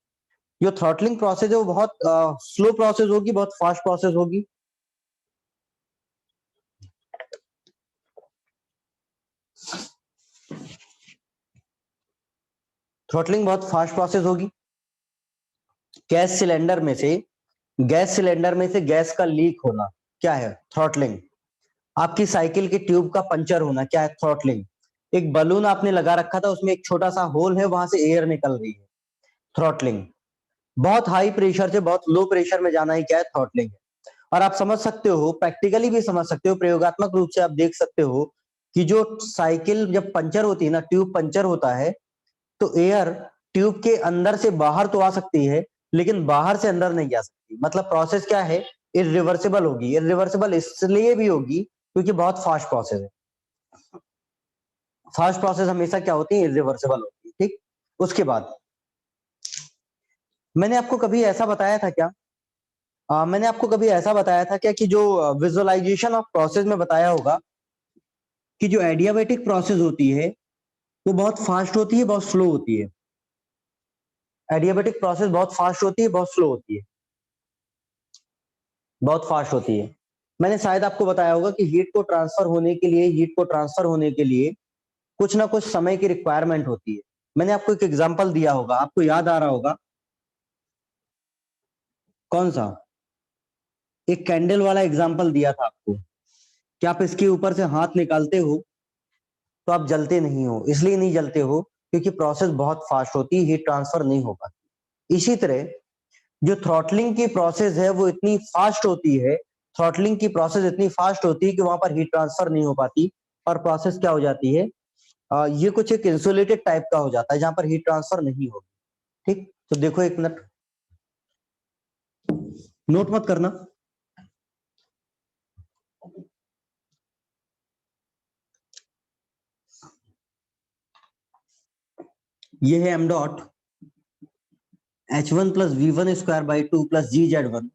जो थ्रॉटलिंग प्रोसेस है वो बहुत स्लो प्रोसेस होगी, बहुत फास्ट प्रोसेस होगी? थ्रॉटलिंग बहुत फास्ट प्रोसेस होगी। गैस सिलेंडर में से, गैस सिलेंडर में से गैस का लीक होना क्या है, थ्रॉटलिंग। आपकी साइकिल के ट्यूब का पंचर होना क्या है, थ्रॉटलिंग। एक बलून आपने लगा रखा था, उसमें एक छोटा सा होल है, वहां से एयर निकल रही है, थ्रॉटलिंग। बहुत हाई प्रेशर से बहुत लो प्रेशर में जाना ही क्या है, थ्रॉटलिंग है। और आप समझ सकते हो, प्रैक्टिकली भी समझ सकते हो, प्रयोगात्मक रूप से आप देख सकते हो कि जो साइकिल जब पंचर होती है ना, ट्यूब पंचर होता है, तो एयर ट्यूब के अंदर से बाहर तो आ सकती है, लेकिन बाहर से अंदर नहीं जा सकती। मतलब प्रोसेस क्या है, इरिवर्सिबल होगी। इरिवर्सिबल इसलिए भी होगी क्योंकि बहुत फास्ट प्रोसेस है। फास्ट प्रोसेस हमेशा क्या होती है, इरिवर्सिबल होती है। ठीक, उसके बाद मैंने आपको कभी ऐसा बताया था क्या, मैंने आपको कभी ऐसा बताया था क्या कि जो विजुअलाइजेशन ऑफ प्रोसेस में बताया होगा कि जो एडियाबेटिक प्रोसेस होती है वो बहुत फास्ट होती है, बहुत स्लो होती है। एडियाबेटिक प्रोसेस बहुत फास्ट होती है, बहुत स्लो होती है। बहुत फास्ट होती है। मैंने शायद आपको बताया होगा कि हीट को ट्रांसफर होने के लिए, हीट को ट्रांसफर होने के लिए कुछ ना कुछ समय की रिक्वायरमेंट होती है। मैंने आपको एक एग्जांपल दिया होगा, आपको याद आ रहा होगा, कौन सा, एक कैंडल वाला एग्जांपल दिया था आपको कि आप इसके ऊपर से हाथ निकालते हो तो आप जलते नहीं हो। इसलिए नहीं जलते हो क्योंकि प्रोसेस बहुत फास्ट होती है, हीट ट्रांसफर नहीं हो पाती। इसी तरह जो थ्रॉटलिंग की प्रोसेस है वो इतनी फास्ट होती है, थ्रॉटलिंग की प्रोसेस इतनी फास्ट होती है कि वहां पर हीट ट्रांसफर नहीं हो पाती, और प्रोसेस क्या हो जाती है, ये कुछ एक इंसुलेटेड टाइप का हो जाता है जहां पर हीट ट्रांसफर नहीं होगी। ठीक, तो देखो एक मिनट, नोट मत करना। ये है M dot H1 plus V1 square by 2 plus GZ1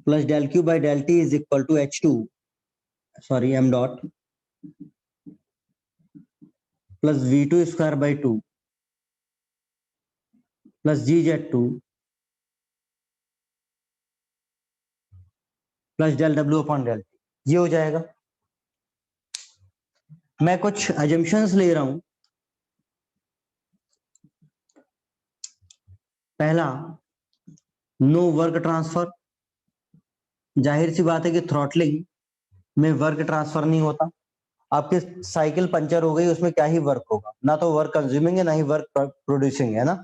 plus del Q by del T is equal to H2, sorry m dot plus V2 square by 2 plus GZ2 plus del W upon del T. ये हो जाएगा। मैं कुछ assumptions ले रहा हूं। पहला, no work transfer. जाहिर सी बात है कि थ्रॉटलिंग में वर्क ट्रांसफर नहीं होता। आपकी साइकिल पंचर हो गई, उसमें क्या ही वर्क होगा, ना तो वर्क कंज्यूमिंग है ना ही वर्क प्रोड्यूसिंग है ना।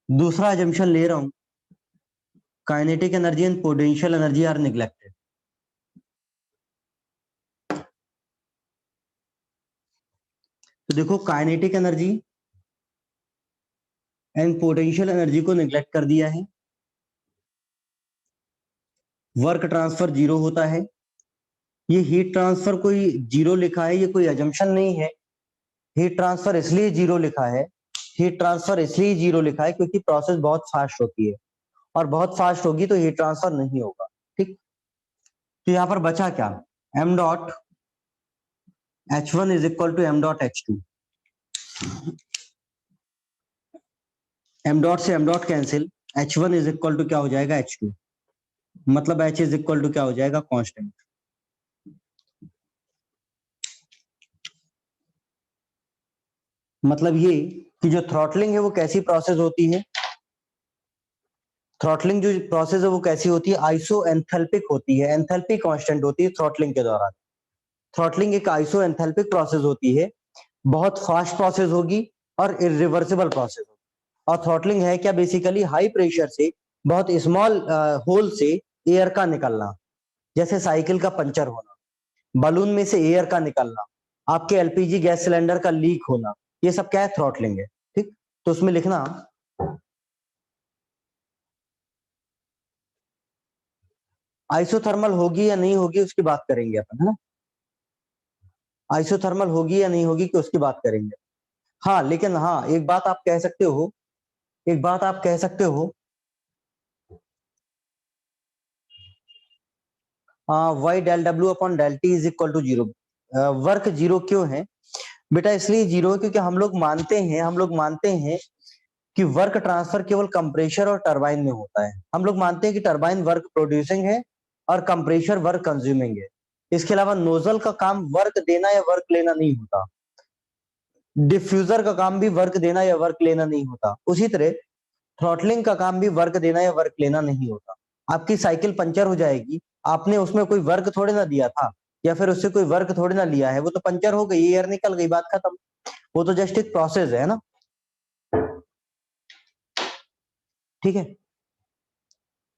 दूसरा अजम्पशन ले रहा हूं, kinetic energy and potential energy are neglected. तो देखो kinetic energy and potential energy को निग्लेक्ट कर दिया है, वर्क ट्रांसफर जीरो होता है। ये हीट ट्रांसफर कोई जीरो लिखा है, ये कोई अजम्पशन नहीं है। हीट ट्रांसफर इसलिए जीरो लिखा है, हीट ट्रांसफर इसलिए जीरो लिखा है क्योंकि प्रोसेस बहुत फास्ट होती है, और बहुत फास्ट होगी तो हीट ट्रांसफर नहीं होगा। ठीक, तो यहां पर बचा क्या, M dot H1 is equal to M dot H2। M dot से M dot cancel, H1 is equal to क्या हो जाएगा, H2, मतलब H इज इक्वल टू क्या हो जाएगा, कांस्टेंट। मतलब ये कि जो थ्रॉटलिंग है वो कैसी प्रोसेस होती है, थ्रॉटलिंग जो प्रोसेस है वो कैसी होती है, आइसो एंथैल्पिक होती है, एंथैल्पी कांस्टेंट होती है थ्रॉटलिंग के दौरान। थ्रॉटलिंग एक आइसो एंथैल्पिक प्रोसेस होती है, बहुत फास्ट प्रोसेस होगी और इरिवर्सिबल प्रोसेस होगी। और थ्रॉटलिंग है क्या, बेसिकली हाई प्रेशर से बहुत स्मॉल होल से एयर का निकलना, जैसे साइकिल का पंचर होना, बलून में से एयर का निकलना, आपके एलपीजी गैस सिलेंडर का लीक होना, ये सब क्या है, थ्रॉटलिंग है। ठीक, तो उसमें लिखना आइसोथर्मल होगी या नहीं होगी उसकी बात करेंगे अपन, है ना, आइसोथर्मल होगी या नहीं होगी कि उसकी बात करेंगे। हाँ, लेकिन हाँ एक बात आप कह सकते हो, एक बात आप कह सकते हो, why del W upon del T is equal to zero. Work zero क्यों है बेटा, इसलिए जीरो है क्योंकि हम लोग मानते हैं कि वर्क ट्रांसफर केवल कंप्रेशर और टरबाइन में होता है। हम लोग मानते हैं कि टरबाइन वर्क प्रोड्यूसिंग है और कंप्रेशर वर्क कंज्यूमिंग है। इसके अलावा नोजल का काम वर्क देना या वर्क लेना नहीं होता, डिफ्यूजर का काम भी वर्क देना या वर्क लेना नहीं होता। उसी तरह थ्रॉटलिंग का काम भी वर्क देना या वर्क लेना नहीं होता। आपकी साइकिल पंचर हो जाएगी, आपने उसमें कोई वर्क थोड़े ना दिया था, या फिर उससे कोई वर्क थोड़े ना लिया है, वो तो पंचर हो गई, एयर निकल गई, बात खत्म। वो तो जस्ट एक प्रोसेस है ना। ठीक है,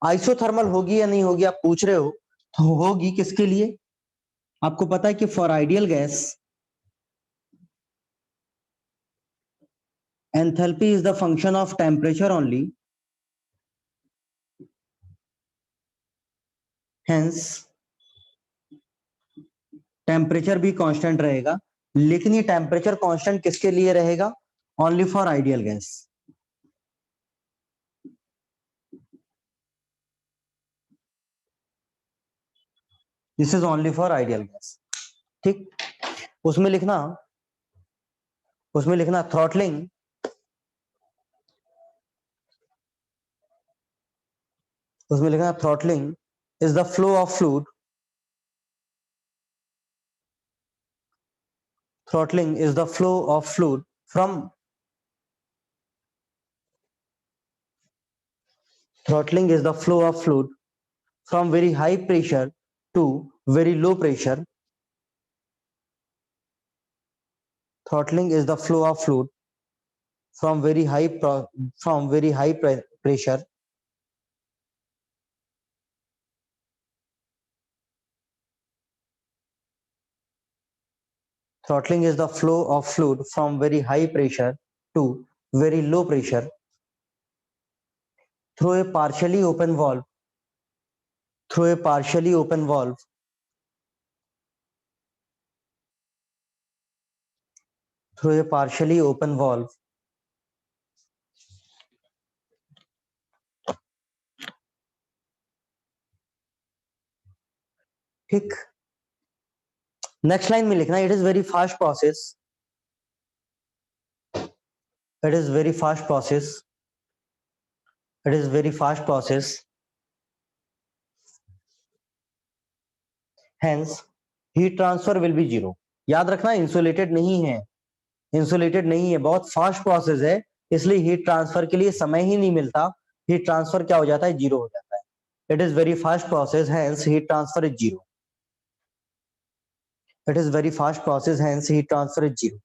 आइसोथर्मल होगी या नहीं होगी आप पूछ रहे हो, तो होगी किसके लिए, आपको पता है कि for ideal gas enthalpy is the function of temperature only, hence temperature भी कांस्टेंट रहेगा। लेकिन ये टेम्परेचर कांस्टेंट किसके लिए रहेगा, only for ideal gas. This is only for ideal gas. ठीक, उसमें लिखना, थ्रॉटलिंग, उसमें लिखना throttling is the flow of fluid, throttling is the flow of fluid from throttling is the flow of fluid from very high pressure to very low pressure. Throttling is the flow of fluid from very high pressure throttling is the flow of fluid from very high pressure to very low pressure through a partially open valve through a partially open valve through a partially open valve ठीक, next line में लिखना it is very fast process, it is very fast process, it is very fast process, hence heat transfer will be zero। याद रखना insulated नहीं है, insulated नहीं है, बहुत फास्ट प्रोसेस है, इसलिए हीट ट्रांसफर के लिए समय ही नहीं मिलता, हीट ट्रांसफर क्या हो जाता है, जीरो हो जाता है। It is very fast process hence heat transfer is zero, it is very fast process hence heat transfer is zero.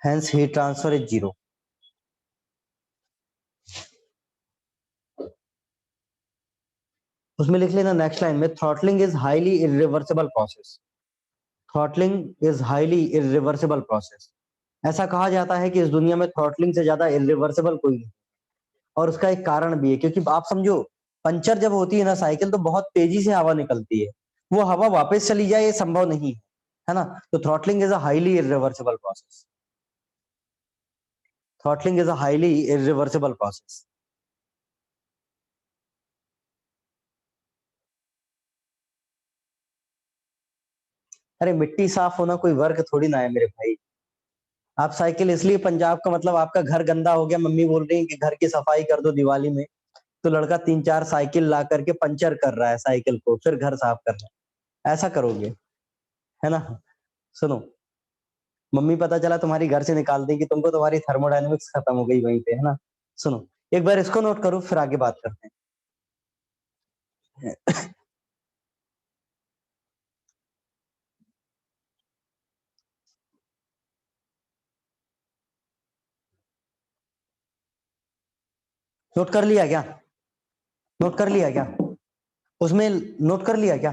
Hence heat transfer is zero. उसमें लिख लेना नेक्स्ट लाइन में throttling is highly irreversible process, throttling is highly irreversible process. ऐसा कहा जाता है कि इस दुनिया में थ्रॉटलिंग से ज्यादा इरिवर्सिबल कोई नहीं। और उसका एक कारण भी है, क्योंकि आप समझो, पंचर जब होती है ना साइकिल, तो बहुत तेजी से हवा निकलती है, वो हवा वापस चली जाए ये संभव नहीं है ना। तो throttling is a highly irreversible process. Throttling is a highly irreversible process. अरे मिट्टी साफ होना कोई वर्क थोड़ी ना है मेरे भाई। आप साइकिल इसलिए, पंजाब का मतलब आपका घर गंदा हो गया, मम्मी बोल रही है कि घर की सफाई कर दो दिवाली में, तो लड़का 3-4 साइकिल ला करके पंचर कर रहा है साइकिल को, फिर घर साफ कर रहा है। ऐसा करोगे, है ना। सुनो, मम्मी पता चला तुम्हारी घर से निकाल देगी तुमको, तुम्हारी थर्मोडायनेमिक्स खत्म हो गई वहीं पे, है ना। सुनो, एक बार इसको नोट करो, फिर आगे बात करते हैं। नोट कर लिया क्या? नोट कर लिया क्या? उसमें नोट कर लिया क्या?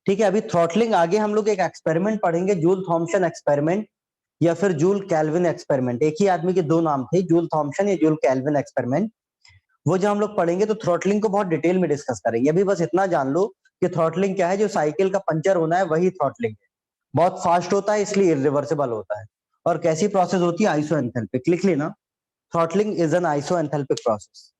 ठीक है, अभी थ्रॉटलिंग आगे हम लोग एक एक्सपेरिमेंट पढ़ेंगे, जूल थॉम्सन एक्सपेरिमेंट या फिर जूल कैल्विन एक्सपेरिमेंट। एक ही आदमी के दो नाम थे, जूल थॉम्सन या जूल कैल्विन एक्सपेरिमेंट। वो जब हम लोग पढ़ेंगे तो थ्रॉटलिंग को बहुत डिटेल में डिस्कस करेंगे। अभी बस इतना जान लो कि थ्रॉटलिंग क्या है, जो साइकिल का पंचर होना है वही थ्रॉटलिंग है। बहुत फास्ट होता है, इसलिए इरिवर्सिबल होता है। और कैसी प्रोसेस होती है? आइसोएंथैल्पिक। लिख लेना, throttling is an isoenthalpic process.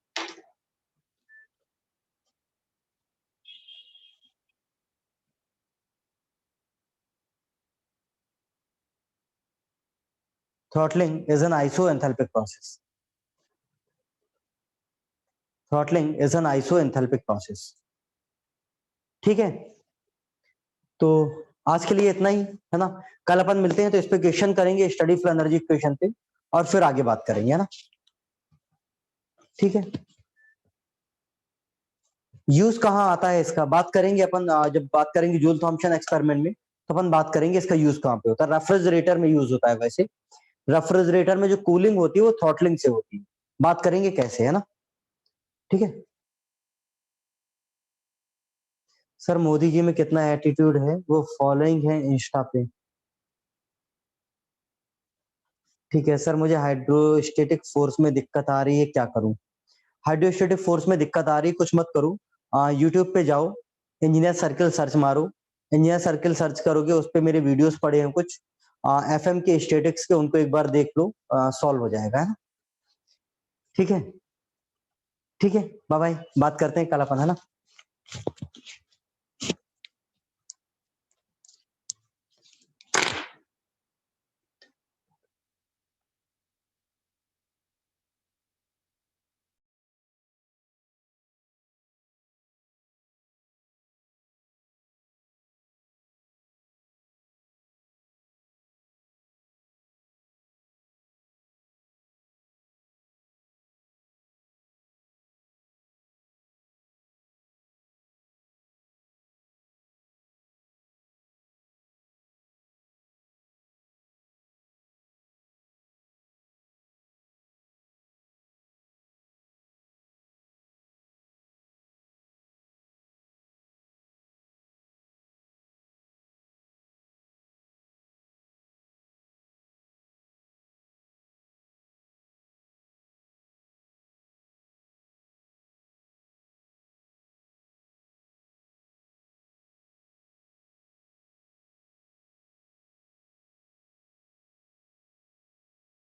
Throttling is an isoenthalpic process. Throttling is an isoenthalpic process. ठीक है, तो आज के लिए इतना ही, है ना। कल अपन मिलते हैं तो इस पे क्वेश्चन करेंगे, स्टडी फॉर एनर्जी क्वेश्चन पे, और फिर आगे बात करेंगे, है ना। ठीक है, यूज कहाँ आता है इसका बात करेंगे अपन, जब बात करेंगे जूल थॉम्सन एक्सपेरिमेंट में, तो अपन बात करेंगे इसका यूज कहाँ पे होता है। रेफ्रिजरेटर में यूज होता है वैसे। रेफ्रिजरेटर में जो कूलिंग होती है वो थ्रॉटलिंग से होती है। बात करेंगे कैसे, है ना। ठीक है सर, मोदी जी में कितना एटीट्यूड है, वो फॉलोइंग है इंस्टा पे। ठीक है सर, मुझे हाइड्रोस्टेटिक फोर्स में दिक्कत आ रही है, क्या करूं? हाइड्रोस्टेटिक फोर्स में दिक्कत आ रही है, कुछ मत करो। यूट्यूब पे जाओ, इंजीनियर सर्किल सर्च मारो। इंजीनियर सर्किल सर्च करोगे, उस पे मेरे वीडियोस पड़े हैं कुछ, एफएम के स्टैटिक्स के, उनको एक बार देख लो, सॉल्व हो जाएगा, है ना। ठीक है, ठीक है, बाय बाय, बात करते हैं कल अपन, है ना।